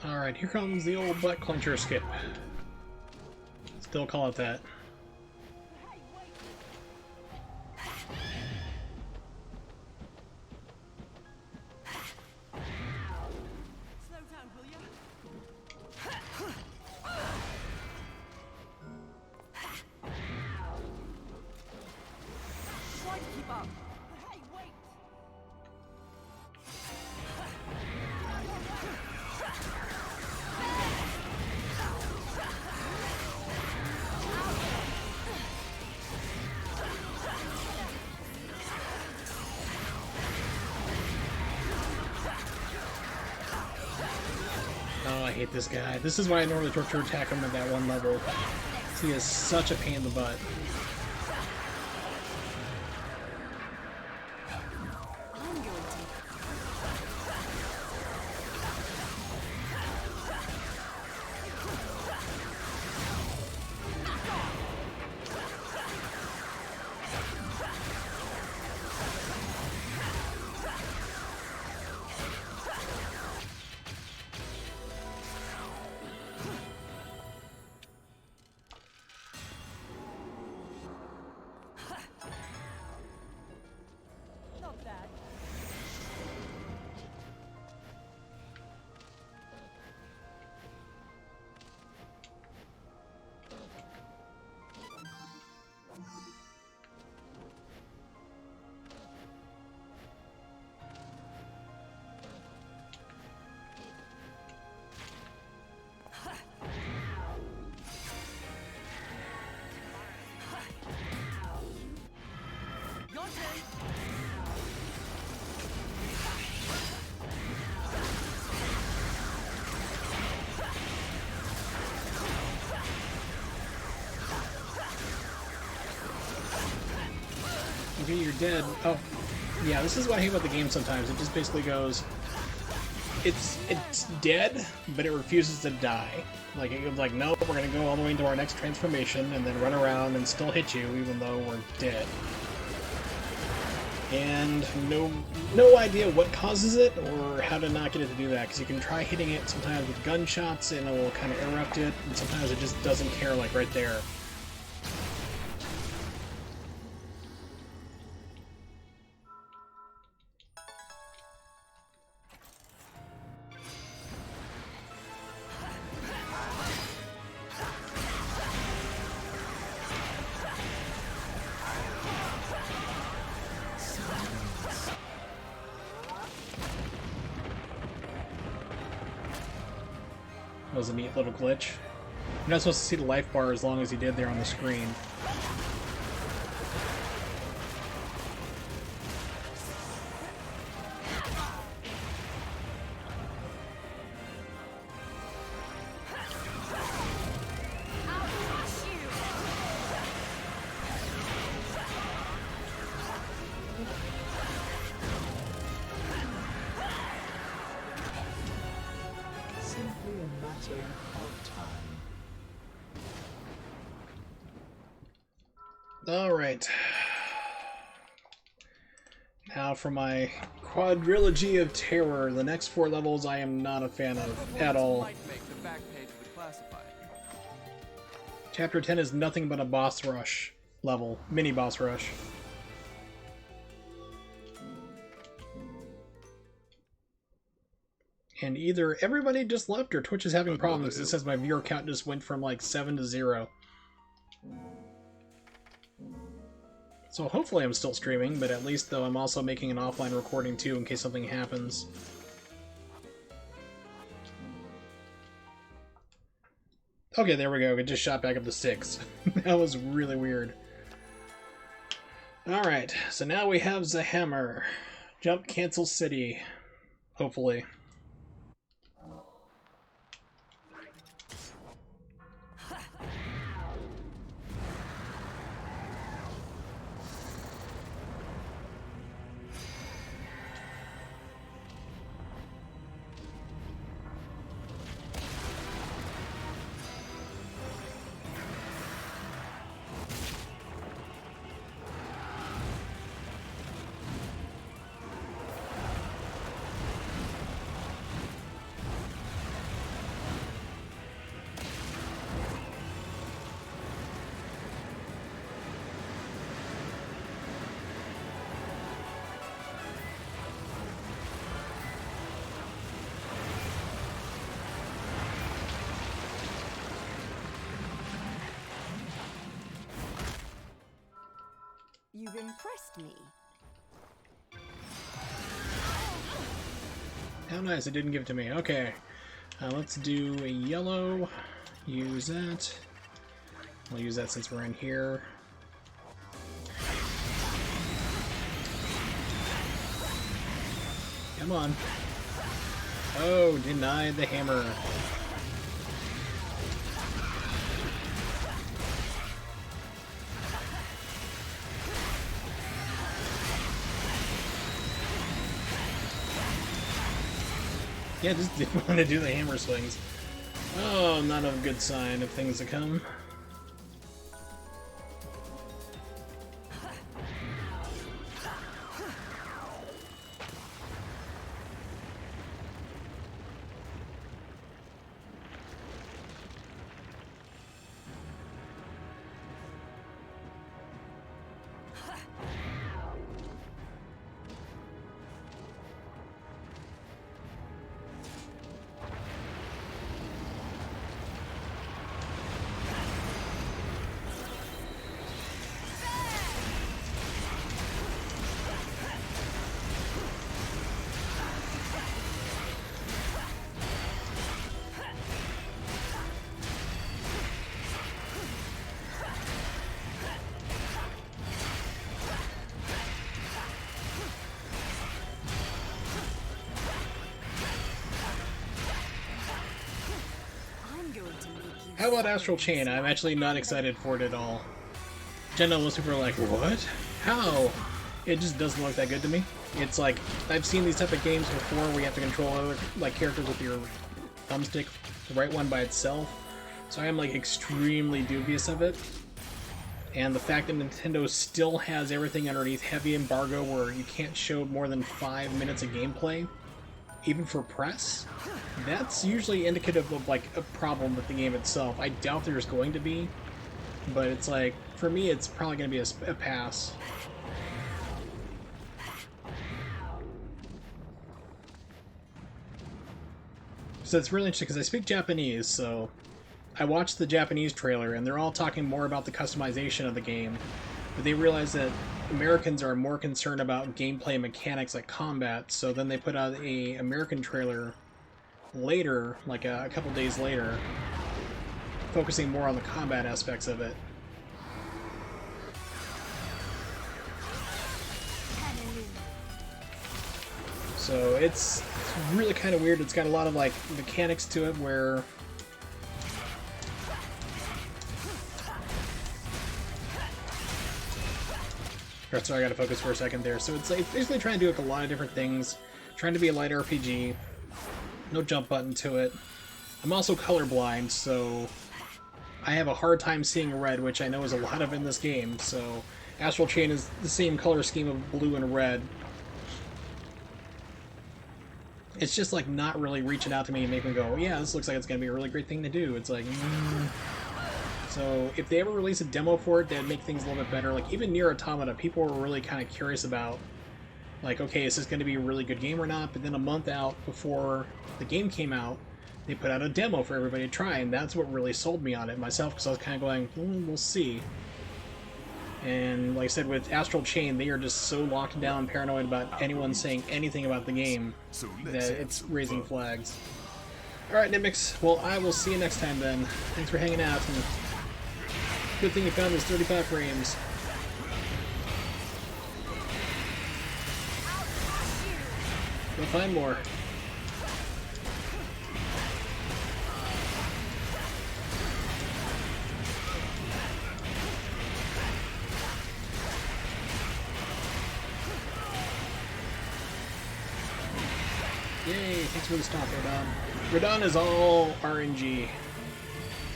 Speaker 1: Alright, here comes the old butt clencher skip. Still call it that.
Speaker 5: Slow down, will ya? Try to keep up. Hey, wait!
Speaker 1: Oh, I hate this guy. This is why I normally torture attack him at that one level. He is such a pain in the butt.
Speaker 3: I'm going to.
Speaker 5: Not bad. Your turn.
Speaker 1: Okay, you're dead. Oh, Yeah, this is what I hate about the game sometimes. It just basically goes, it's dead, but it refuses to die. Like, it goes like, no, we're gonna go all the way into our next transformation and then run around and still hit you even though we're dead. And no idea what causes it or how to not get it to do that, because you can try hitting it sometimes with gunshots and it will kind of interrupt it, and sometimes it just doesn't care, like right there. That was a neat little glitch. You're not supposed to see the life bar as long as you did there on the screen. Alright. Now for my quadrilogy of terror. The next 4 levels I am not a fan of at all. Chapter 10 is nothing but a boss rush level. Mini boss rush. And either everybody just left or Twitch is having problems. It says my viewer count just went from like 7 to 0. So hopefully I'm still streaming, but at least though I'm also making an offline recording too in case something happens. Okay, there we go. It just shot back up to 6. That was really weird. Alright, so now we have the hammer. Jump Cancel City. Hopefully.
Speaker 3: You've impressed me.
Speaker 1: How nice, it didn't give it to me. Okay. Let's do a yellow. Use that. We'll use that since we're in here. Come on. Oh, denied the hammer. Yeah, just didn't want to do the hammer swings. Oh, not a good sign of things to come. How about Astral Chain? I'm actually not excited for it at all. Jenna, most people are like, what? How? it just doesn't look that good to me. It's like, I've seen these type of games before where you have to control other like characters with your thumbstick, the right one by itself. So I am like extremely dubious of it. And the fact that Nintendo still has everything underneath heavy embargo where you can't show more than 5 minutes of gameplay, even for press, that's usually indicative of like a problem with the game itself. I doubt there's going to be, but it's like, for me, it's probably going to be a pass. So it's really interesting because I speak Japanese, so I watched the Japanese trailer and they're all talking more about the customization of the game, but they realize that Americans are more concerned about gameplay mechanics like combat, so then they put out a American trailer later, like a couple days later, focusing more on the combat aspects of it. So it's really kind of weird. It's got a lot of like mechanics to it where Alright, so I gotta focus for a second there. So it's like basically trying to do like a lot of different things, trying to be a light RPG, no jump button to it. I'm also colorblind, so I have a hard time seeing red, which I know is a lot of in this game. So Astral Chain is the same color scheme of blue and red. It's just like not really reaching out to me and making me go, yeah, this looks like it's gonna be a really great thing to do. It's like, So if they ever release a demo for it, that'd make things a little bit better. Like even Nier Automata, people were really kind of curious about, like, okay, is this going to be a really good game or not? But then a month out before the game came out, they put out a demo for everybody to try, and that's what really sold me on it myself, because I was kind of going, we'll see. And like I said, with Astral Chain, they are just so locked down, paranoid about anyone saying anything about the game that it's raising flags. Alright, Nimics, well, I will see you next time then. Thanks for hanging out, and good thing you found this 35 frames. Go find more. Yay, thanks for the stop, Rodon. Rodon is all RNG.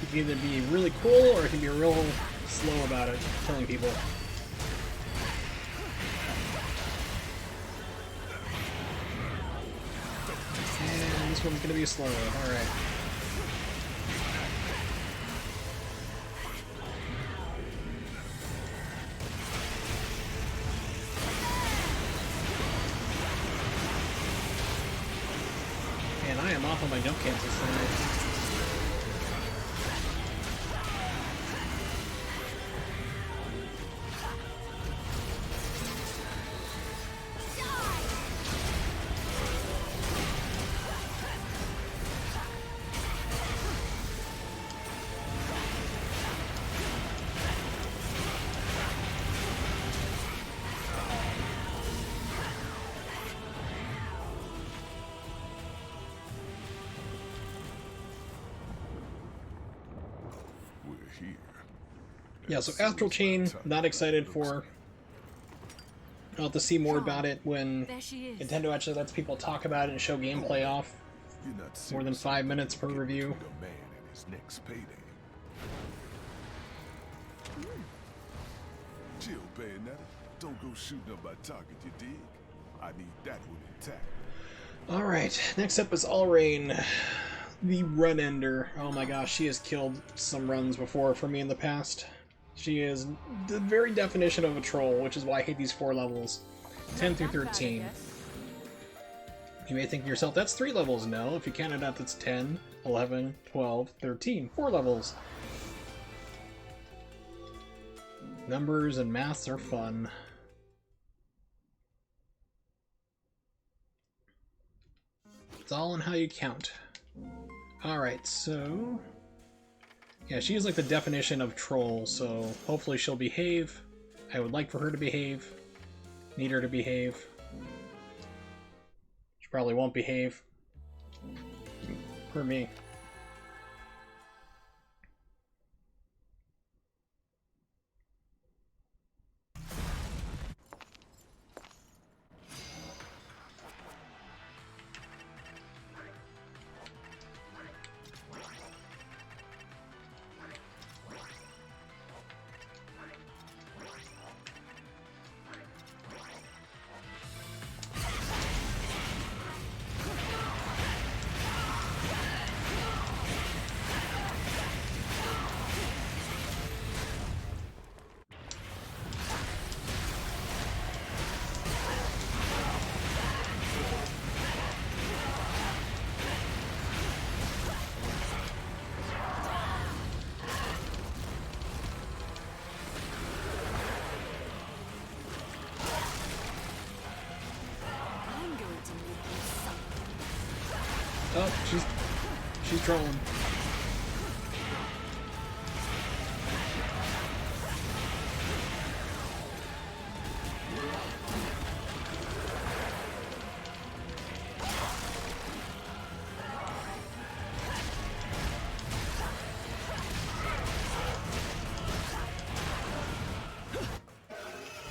Speaker 1: It can either be really cool or it can be real slow about it, killing people. And this one's gonna be slow, alright. Man, I am off on my jump cancels tonight. Yeah, so Astral Chain, not excited for. I'll have to see more about it when Nintendo actually lets people talk about it and show gameplay off. More than 5 minutes per review.
Speaker 6: Chill, Bayonetta. Don't go shooting up my target, you dig? I need that one intact.
Speaker 1: Alright, next up is Allrain, the run ender. Oh my gosh, she has killed some runs before for me in the past. She is the very definition of a troll, which is why I hate these 4 levels. 10 through 13. You may think to yourself, that's 3 levels. No, if you count it out, that's 10, 11, 12, 13. 4 levels. Numbers and maths are fun. It's all in how you count. Alright, so... yeah, she is like the definition of troll, so hopefully she'll behave. I would like for her to behave. Need her to behave. She probably won't behave. For me. Oh, she's trolling.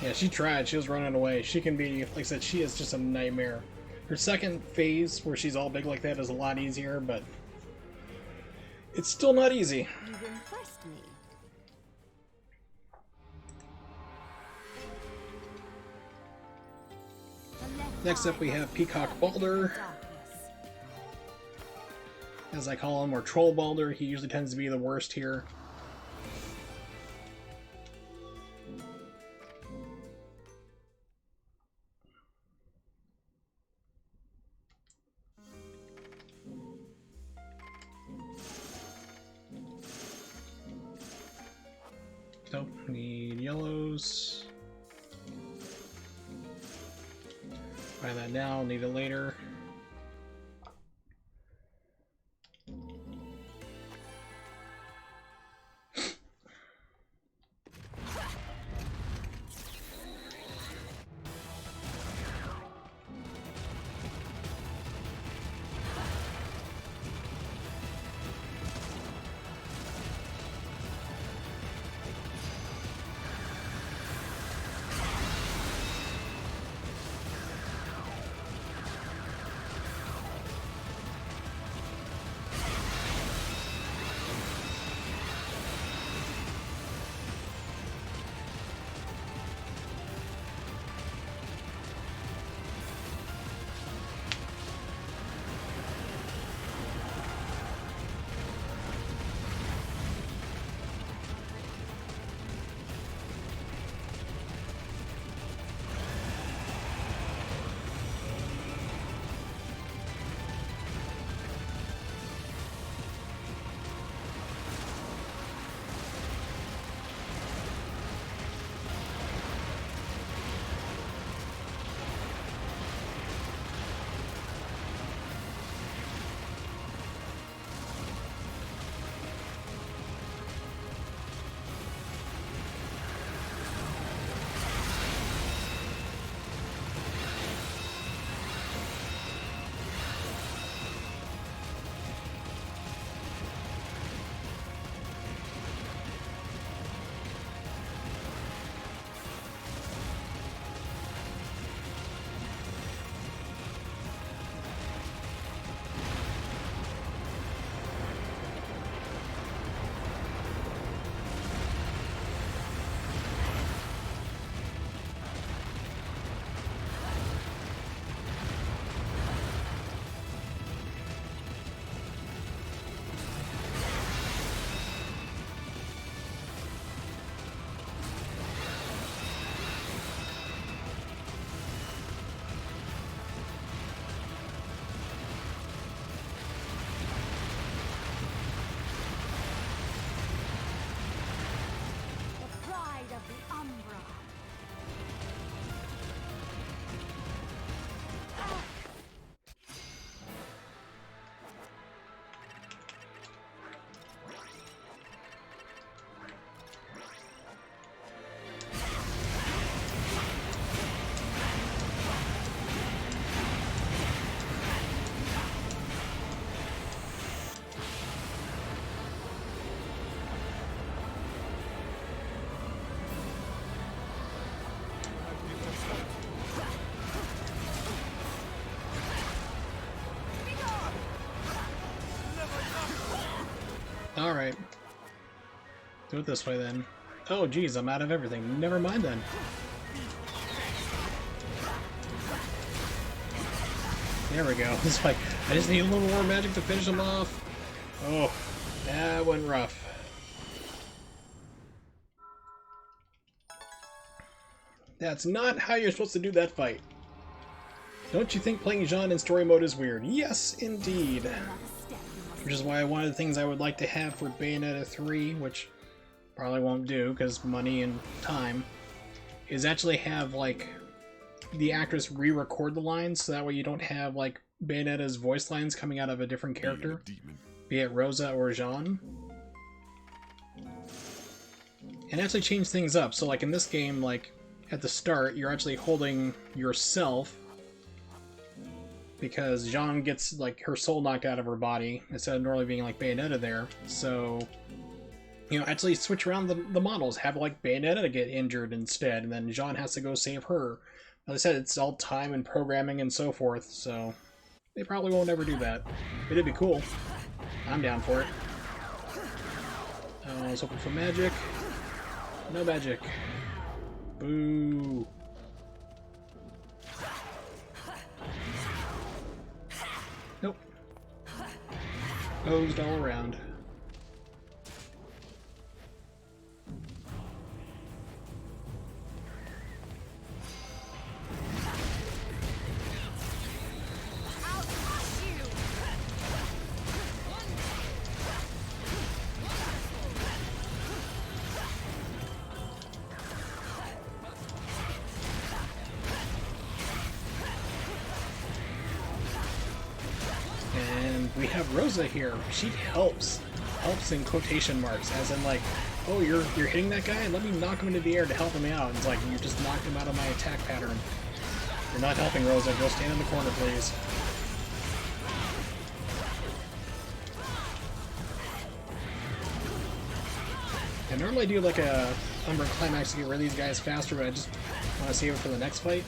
Speaker 1: Yeah, she tried. She was running away. She can be, like I said, she is just a nightmare. Her second phase, where she's all big like that, is a lot easier, but it's still not easy.
Speaker 3: You've impressed me.
Speaker 1: Next up we have Peacock Balder, as I call him, or Troll Balder. He usually tends to be the worst here. Nope, need yellows. Buy that now, need it later. Alright. Do it this way then. Oh geez, I'm out of everything. Never mind then. There we go. It's like, I just need a little more magic to finish them off. Oh, that went rough. That's not how you're supposed to do that fight. Don't you think playing Jeanne in story mode is weird? Yes, indeed. Which is why one of the things I would like to have for Bayonetta 3, which probably won't do because money and time, is actually have, like, the actress re-record the lines, so that way you don't have, like, Bayonetta's voice lines coming out of a different
Speaker 6: Being a
Speaker 1: character,
Speaker 6: demon.
Speaker 1: be it Rosa or Jeanne. And actually change things up. So like in this game, like at the start, you're actually holding yourself because Jeanne gets like her soul knocked out of her body instead of normally being like Bayonetta there. So, you know, actually switch around the models, have like Bayonetta get injured instead, and then Jeanne has to go save her. As I said, it's all time and programming and so forth, so they probably won't ever do that. But it'd be cool. I'm down for it. I was hoping for magic. No magic. Boo. Nope. Hosed all around. We have Rosa here. She helps in quotation marks, as in like, oh, you're hitting that guy? Let me knock him into the air to help him out. It's like, you just knocked him out of my attack pattern. You're not helping, Rosa. Go stand in the corner, please. I normally do like a Umbra climax to get rid of these guys faster, but I just want to save it for the next fight.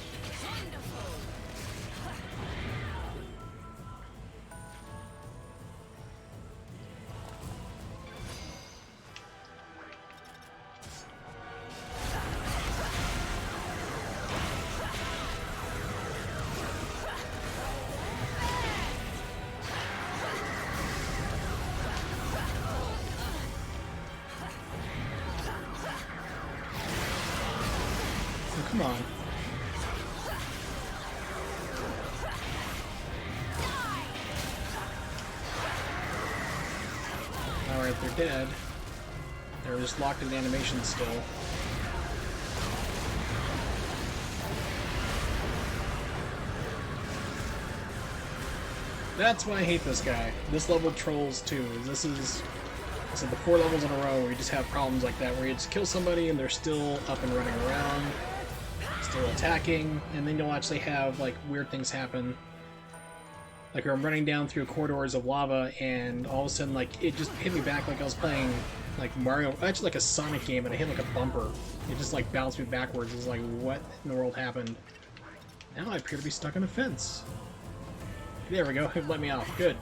Speaker 1: Come on. Alright, they're dead. They're just locked in animation still. That's why I hate this guy. This level trolls too. This is the 4 levels in a row where you just have problems like that, where you just kill somebody and they're still up and running around, still attacking, and then you'll actually have like weird things happen. Like I'm running down through corridors of lava and all of a sudden like it just hit me back like I was playing like Mario, actually like a Sonic game, and I hit like a bumper. It just like bounced me backwards. It's like, what in the world happened? Now I appear to be stuck on a fence. There we go, it let me off. Good.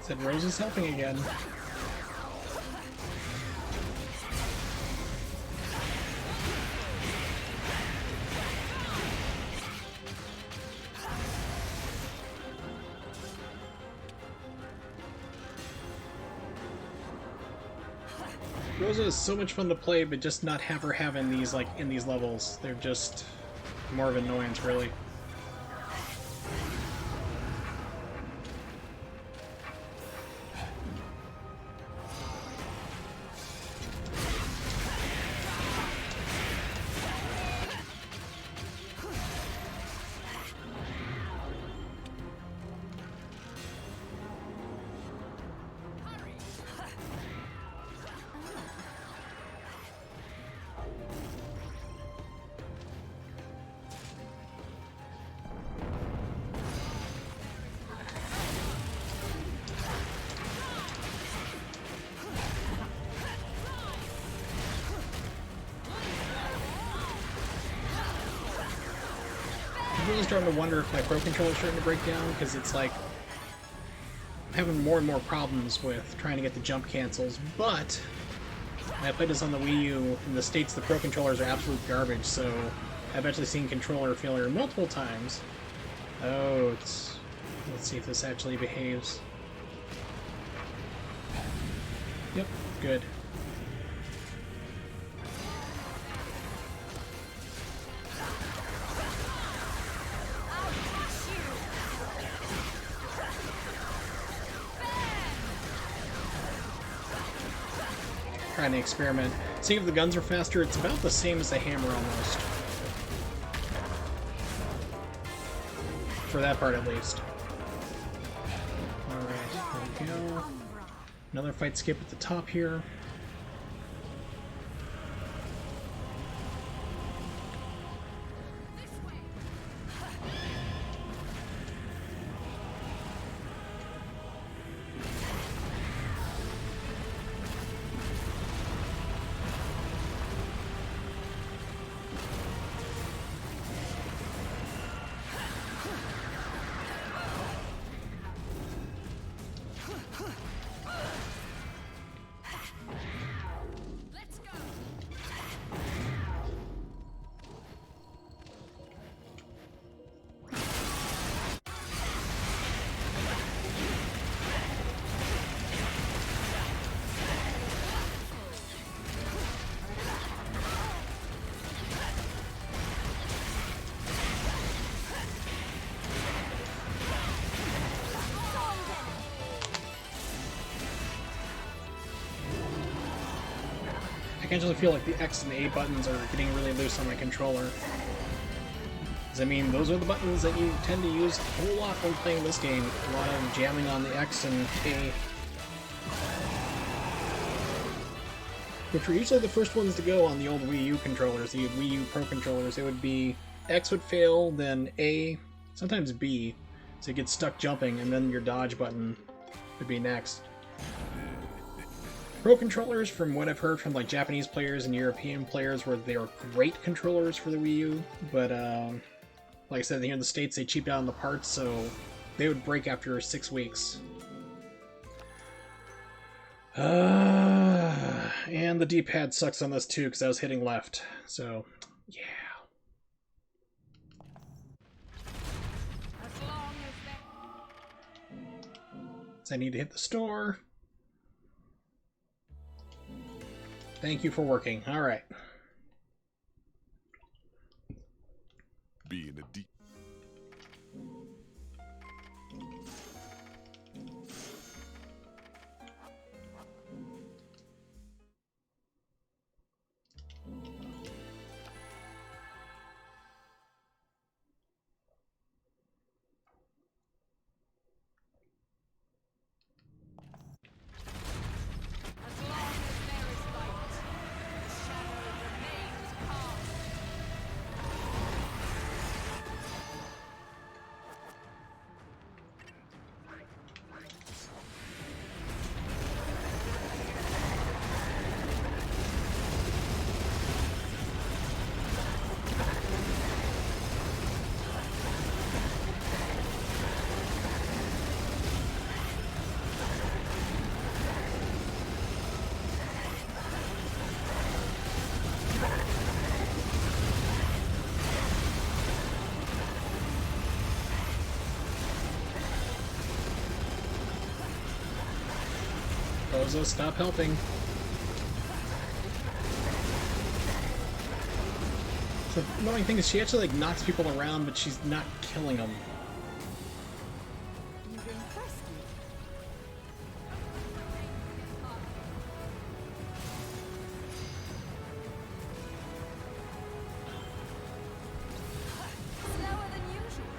Speaker 1: Said Rose is helping again. Rosa is so much fun to play, but just not have her having these like in these levels. They're just more of an annoyance, really. I'm really starting to wonder if my Pro Controller's starting to break down, because it's like I'm having more and more problems with trying to get the jump cancels, but when I played this on the Wii U, in the States the Pro Controllers are absolute garbage, so I've actually seen controller failure multiple times. Oh, it's... let's see if this actually behaves. Yep, good. Trying to experiment. See if the guns are faster. It's about the same as the hammer almost. For that part at least. Alright, there we go. Another fight skip at the top here. I actually feel like the X and A buttons are getting really loose on my controller. Because, I mean, those are the buttons that you tend to use a whole lot when playing this game. A lot of jamming on the X and A. Which were usually the first ones to go on the old Wii U controllers, the Wii U Pro controllers. It would be X would fail, then A, sometimes B, so you get stuck jumping, and then your dodge button would be next. Pro controllers, from what I've heard from like Japanese players and European players, were they were great controllers for the Wii U, but like I said, here in the States they cheaped out on the parts, so they would break after 6 weeks. And the D-pad sucks on this too, because I was hitting left, so yeah. So I need to hit the store. Thank you for working. All right.
Speaker 6: Being a deep.
Speaker 1: Bozo, stop helping. So the annoying thing is she actually like knocks people around, but she's not killing them.
Speaker 3: You've impressed me. Slower than usual.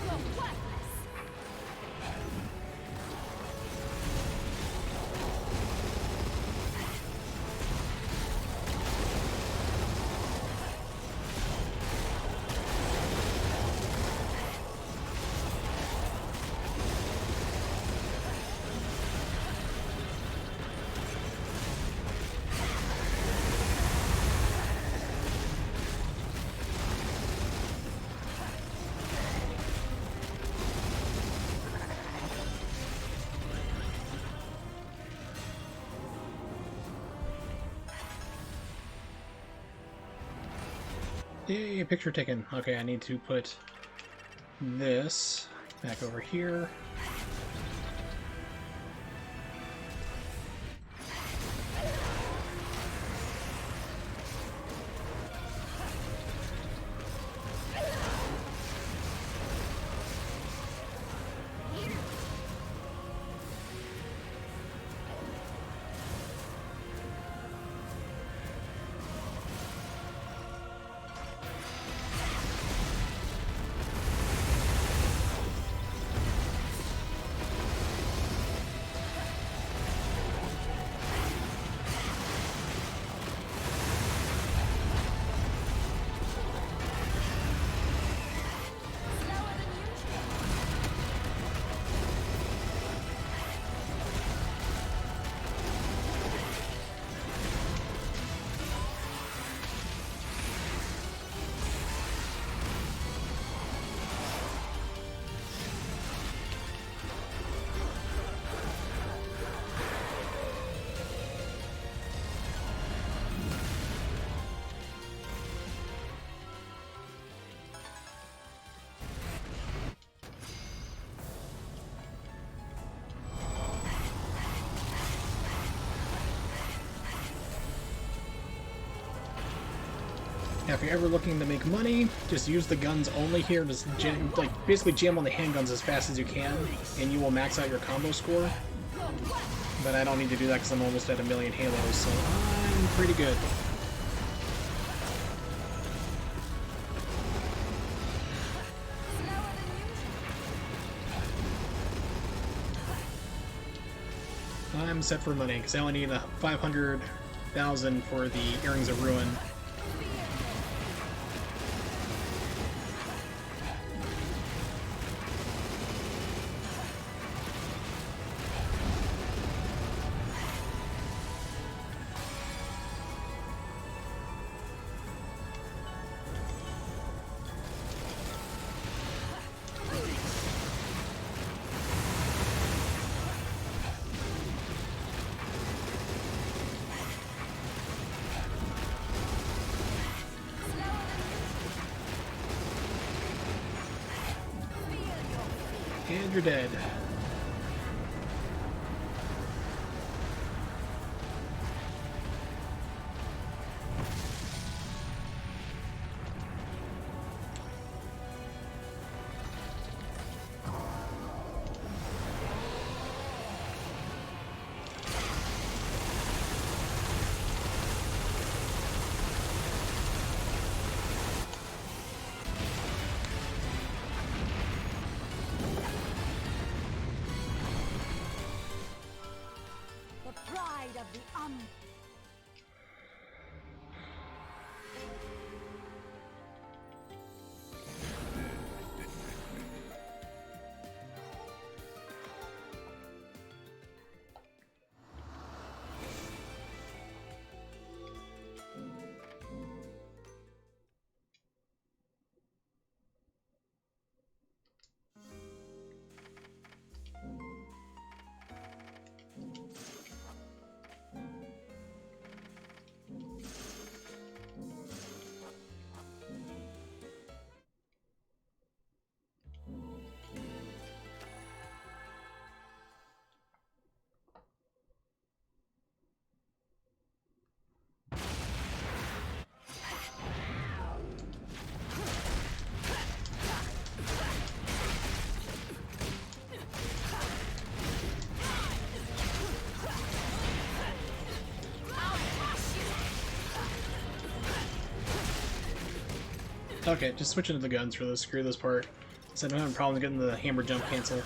Speaker 3: You're worthless.
Speaker 1: Yay, picture taken. Okay, I need to put this back over here. Now, if you're ever looking to make money, just use the guns only here. Just basically jam on the handguns as fast as you can, and you will max out your combo score. But I don't need to do that because I'm almost at 1,000,000 halos, so I'm pretty good. I'm set for money because I only need 500,000 for the Earrings of Ruin. And you're dead.
Speaker 3: Of the
Speaker 1: Okay, just switch into the guns for this. Screw this part. So I don't have problems getting the hammer jump cancel.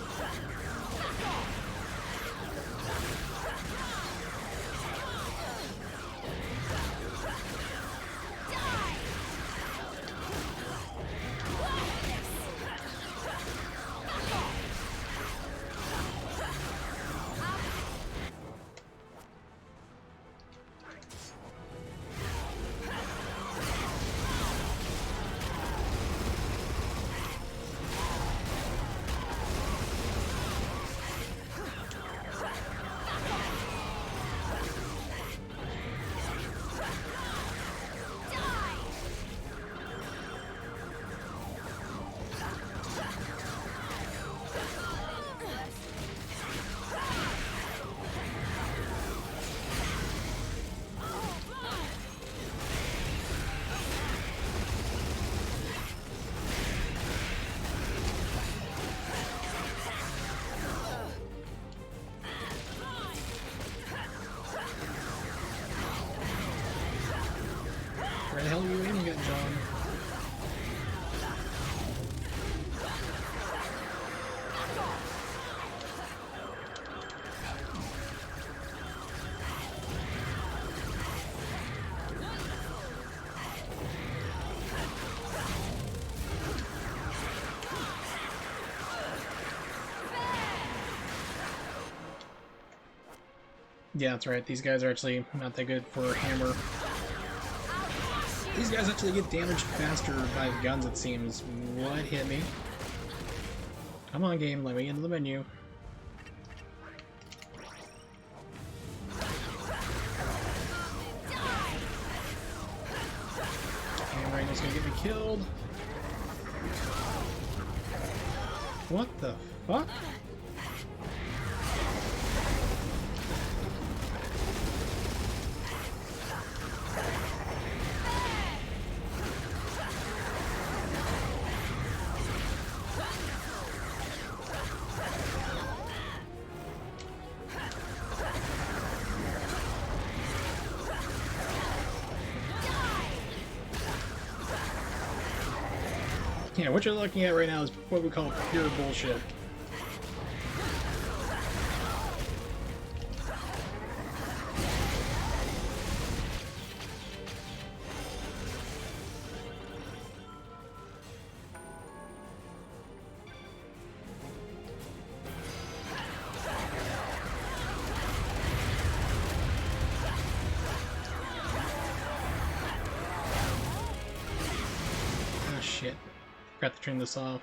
Speaker 1: Where the hell are you aiming at, John? Yeah, that's right. These guys are actually not that good for hammer. These guys actually get damaged faster by guns, it seems. What hit me? Come on, game. Let me into the menu. And Rhino's gonna get me killed. What the fuck? Yeah, what you're looking at right now is what we call pure bullshit. Oh shit. Forgot to turn this off.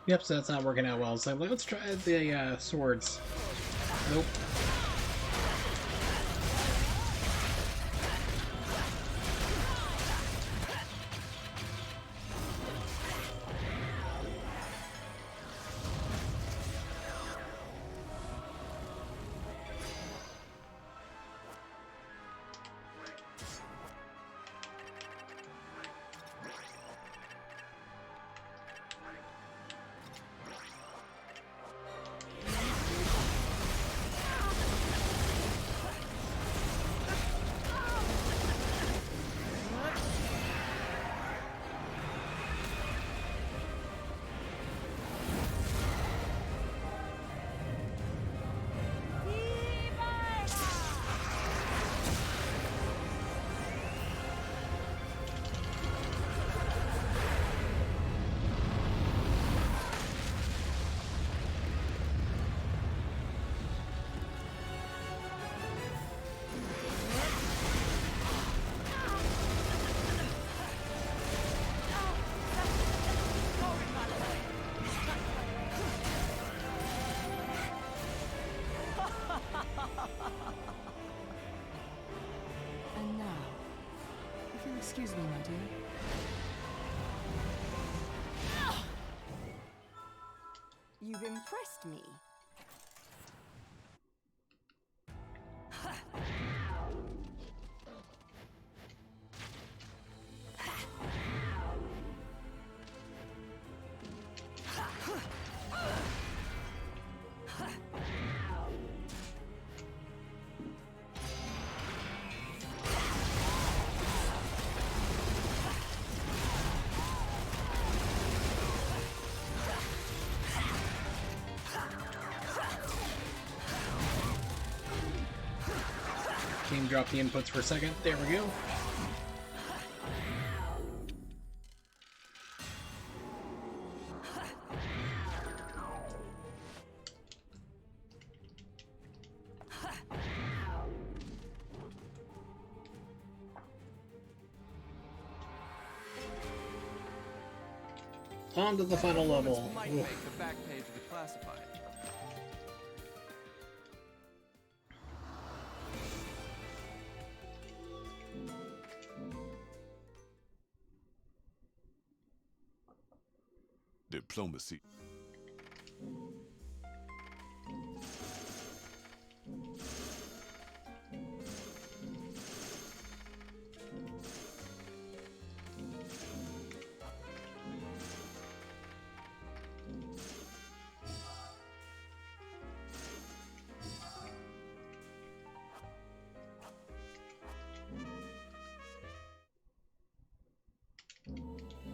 Speaker 1: Yep, so that's not working out well. So let's try the swords. Nope.
Speaker 3: And now, if you'll excuse me, my dear. You've impressed me.
Speaker 1: Game dropped the inputs for a second. There we go. On to the final level.
Speaker 2: Might make the back page of the classified.
Speaker 6: Diplomacy.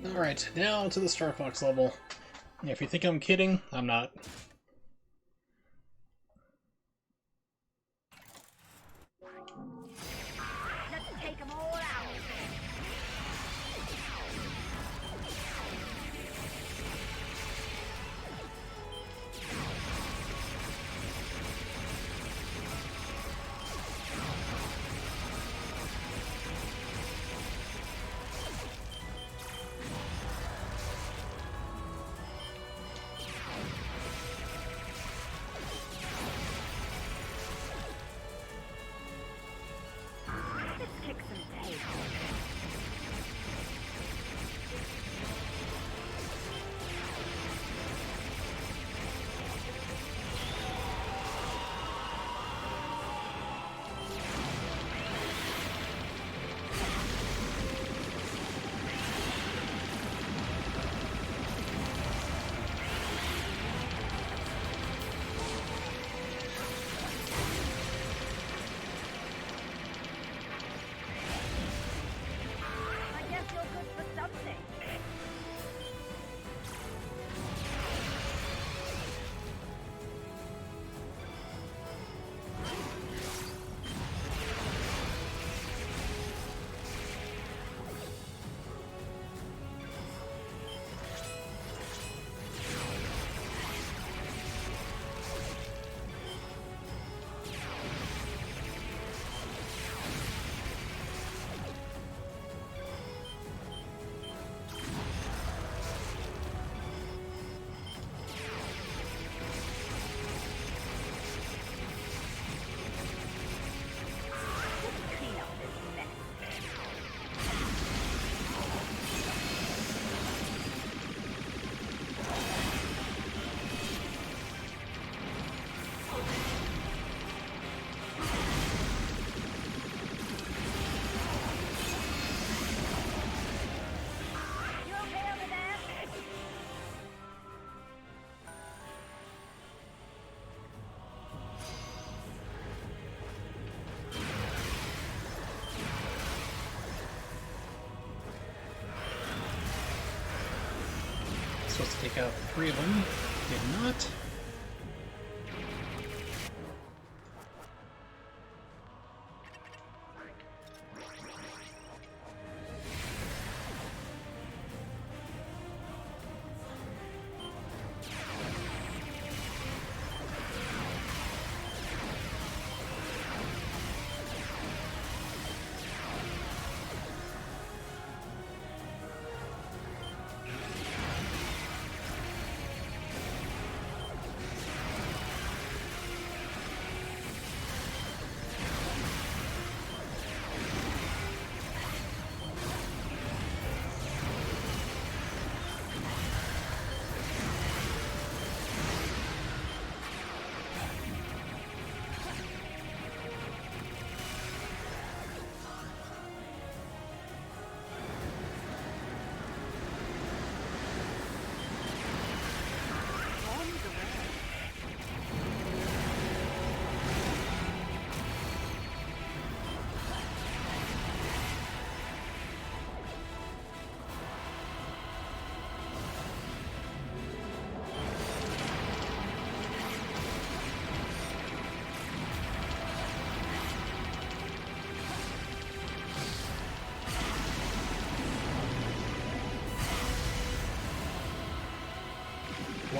Speaker 1: Alright, now to the Star Fox level. If you think I'm kidding, I'm not.
Speaker 7: Let's take them all out. Let's kick some tail. I guess you're good for something. Let's clean up this mess. You okay over there?
Speaker 1: Supposed to take out 3 of them. Did not.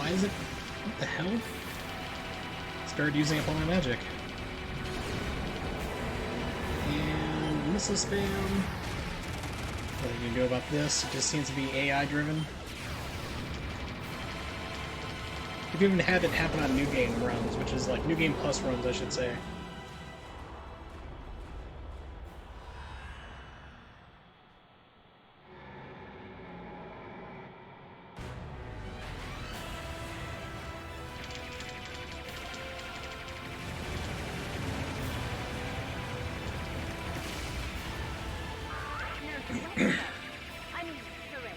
Speaker 1: Why is it... What the hell? Started using up all my magic. And missile spam. What are you gonna do about this? It just seems to be AI driven. We've even had it happen on New Game runs, which is like New Game Plus runs, I should say.
Speaker 7: I'm surrender.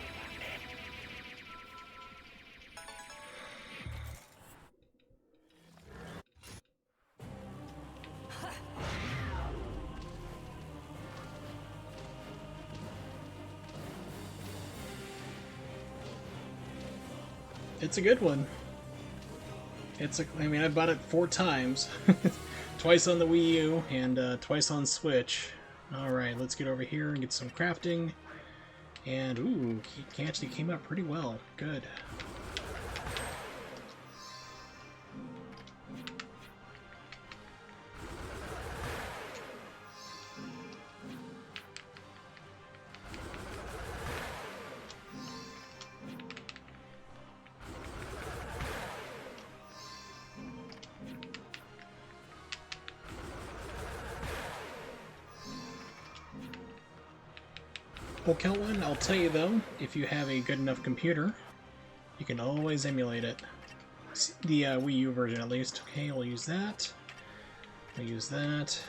Speaker 1: It's a good one. I mean, I bought it 4 times. Twice on the Wii U and twice on Switch. Alright, let's get over here and get some crafting. And, ooh, he actually came out pretty well. Good. Okay, one, I'll tell you though, if you have a good enough computer, you can always emulate it. The Wii U version, at least. Okay, we'll use that. We'll use that.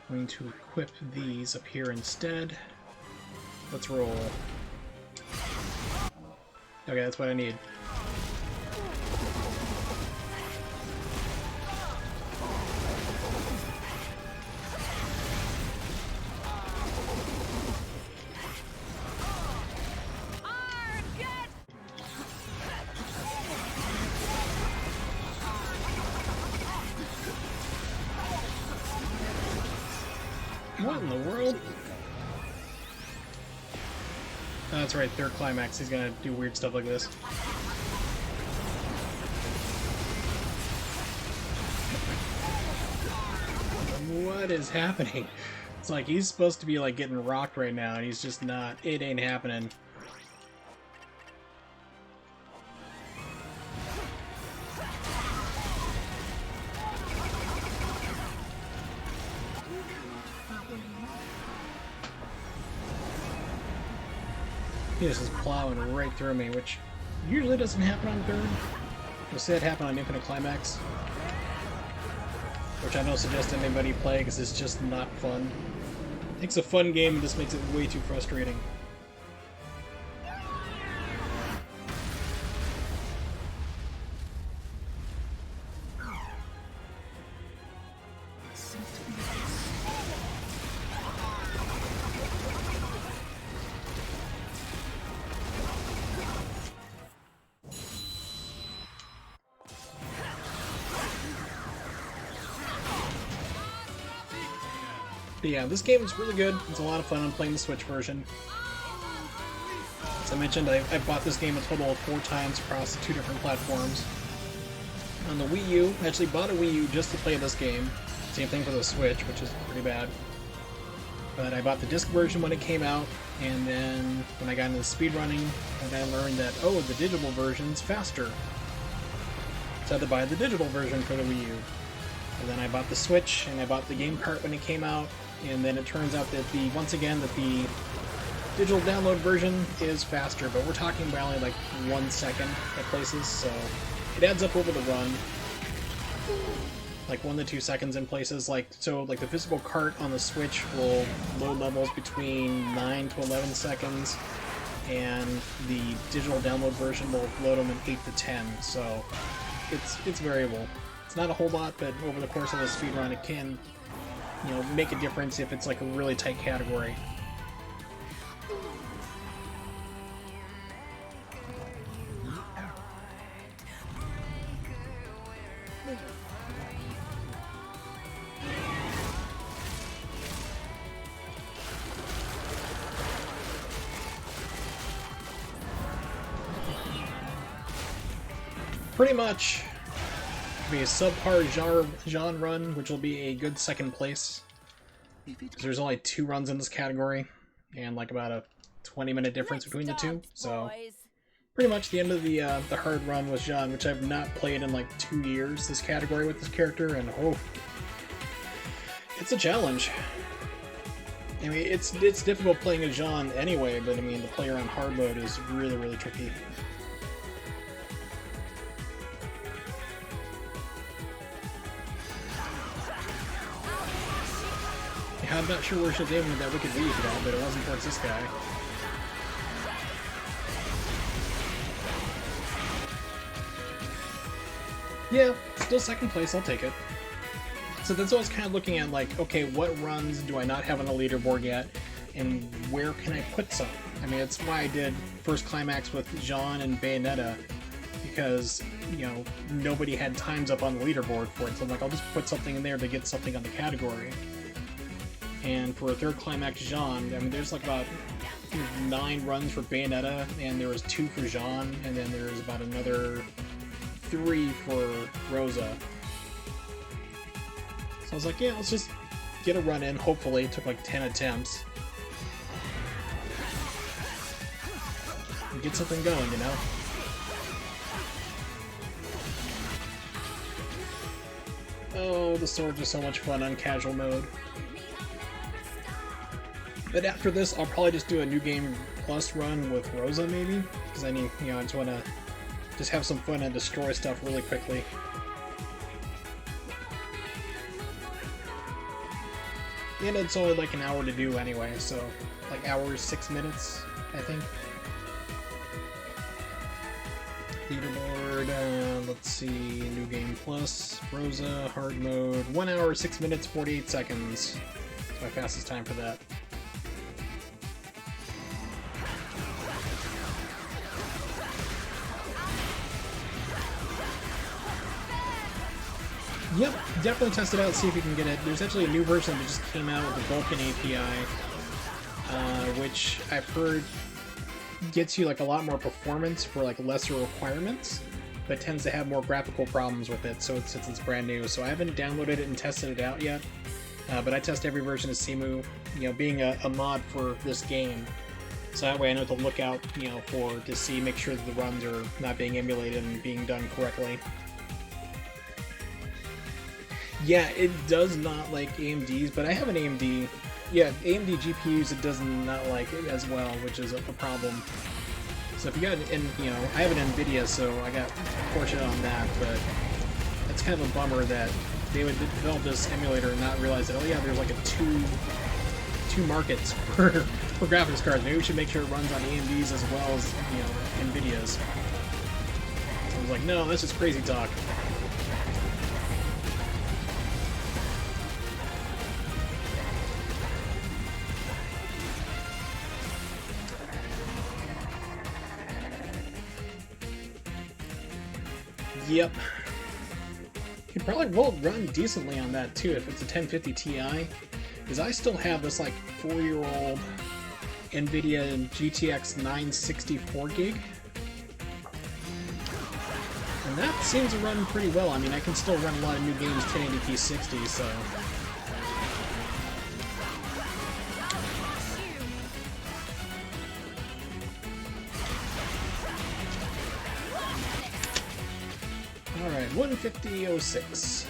Speaker 1: I'm going to equip these up here instead. Let's roll. Okay, that's what I need. What in the world? Oh, that's right, third climax. He's gonna do weird stuff like this. What is happening? It's like he's supposed to be like getting rocked right now, and he's just not. It ain't happening. He just is plowing right through me, which usually doesn't happen on third. You'll see it happen on Infinite Climax, which I don't suggest anybody play because it's just not fun. It's a fun game and just makes it way too frustrating. But yeah, this game is really good. It's a lot of fun. I'm playing the Switch version. As I mentioned, I bought this game a total of 4 times across 2 different platforms. On the Wii U, I actually bought a Wii U just to play this game. Same thing for the Switch, which is pretty bad. But I bought the disc version when it came out, and then when I got into the speedrunning, and I learned that, oh, the digital version's faster. So I had to buy the digital version for the Wii U. And then I bought the Switch, and I bought the game cart when it came out, and then it turns out that once again, the digital download version is faster, but we're talking about only like 1 second at places, so it adds up over the run. Like 1 to 2 seconds in places, like the physical cart on the Switch will load levels between 9 to 11 seconds, and the digital download version will load them in 8 to 10, so it's variable. It's not a whole lot, but over the course of a speedrun, it can, make a difference if it's like a really tight category. pretty much be a subpar Jeanne run, which will be a good second place. Because there's only 2 runs in this category, and like about a 20-minute difference between the two. So pretty much the end of the hard run was Jeanne, which I've not played in like 2 years, this category with this character, and oh, it's a challenge. I mean, it's difficult playing as Jeanne anyway, but I mean, the player on hard mode is really, really tricky. Yeah, I'm not sure where she's aiming with that wicked weave at, but it wasn't towards this guy. Yeah, still second place, I'll take it. So that's what I was kind of looking at, like, okay, what runs do I not have on the leaderboard yet, and where can I put some? I mean, that's why I did first climax with Jeanne and Bayonetta, because, you know, nobody had times up on the leaderboard for it, so I'm like, I'll just put something in there to get something on the category. And for a third climax Jeanne, I mean, there's like about 9 runs for Bayonetta, and there was 2 for Jeanne, and then there's about another 3 for Rosa. I was like, yeah, let's just get a run in, hopefully. It took like 10 attempts. And get something going, you know? Oh, the swords are so much fun on casual mode. But after this, I'll probably just do a New Game Plus run with Rosa, maybe? Because I need, you know, I just want to just have some fun and destroy stuff really quickly. And it's only like an hour to do anyway, so like hours, 6 minutes, I think. Leaderboard, let's see, New Game Plus, Rosa, Hard Mode, 1 hour, 6 minutes, 48 seconds. That's my fastest time for that. Yep, definitely test it out, see if you can get it. There's actually a new version that just came out with the Vulkan API, which I've heard gets you like a lot more performance for like lesser requirements, but tends to have more graphical problems with it, so since it's brand new. So I haven't downloaded it and tested it out yet, but I test every version of Simu, you know, being a mod for this game. So that way I know to look out, you know, to see, make sure that the runs are not being emulated and being done correctly. Yeah, it does not like AMD's, but I have an AMD. Yeah, AMD GPUs it does not like it as well, which is a problem. So if you got you know, I have an NVIDIA, so I got fortunate on that, but it's kind of a bummer that they would develop this emulator and not realize that, oh yeah, there's like a two markets for graphics cards. Maybe we should make sure it runs on AMD's as well as, you know, NVIDIA's. So I was like, no, that's just crazy talk. Yep. It probably will run decently on that too if it's a 1050 Ti, because I still have this like 4-year-old NVIDIA GTX 964 gig, and that seems to run pretty well. I mean, I can still run a lot of new games 1080p 60, so. Alright, 150.06.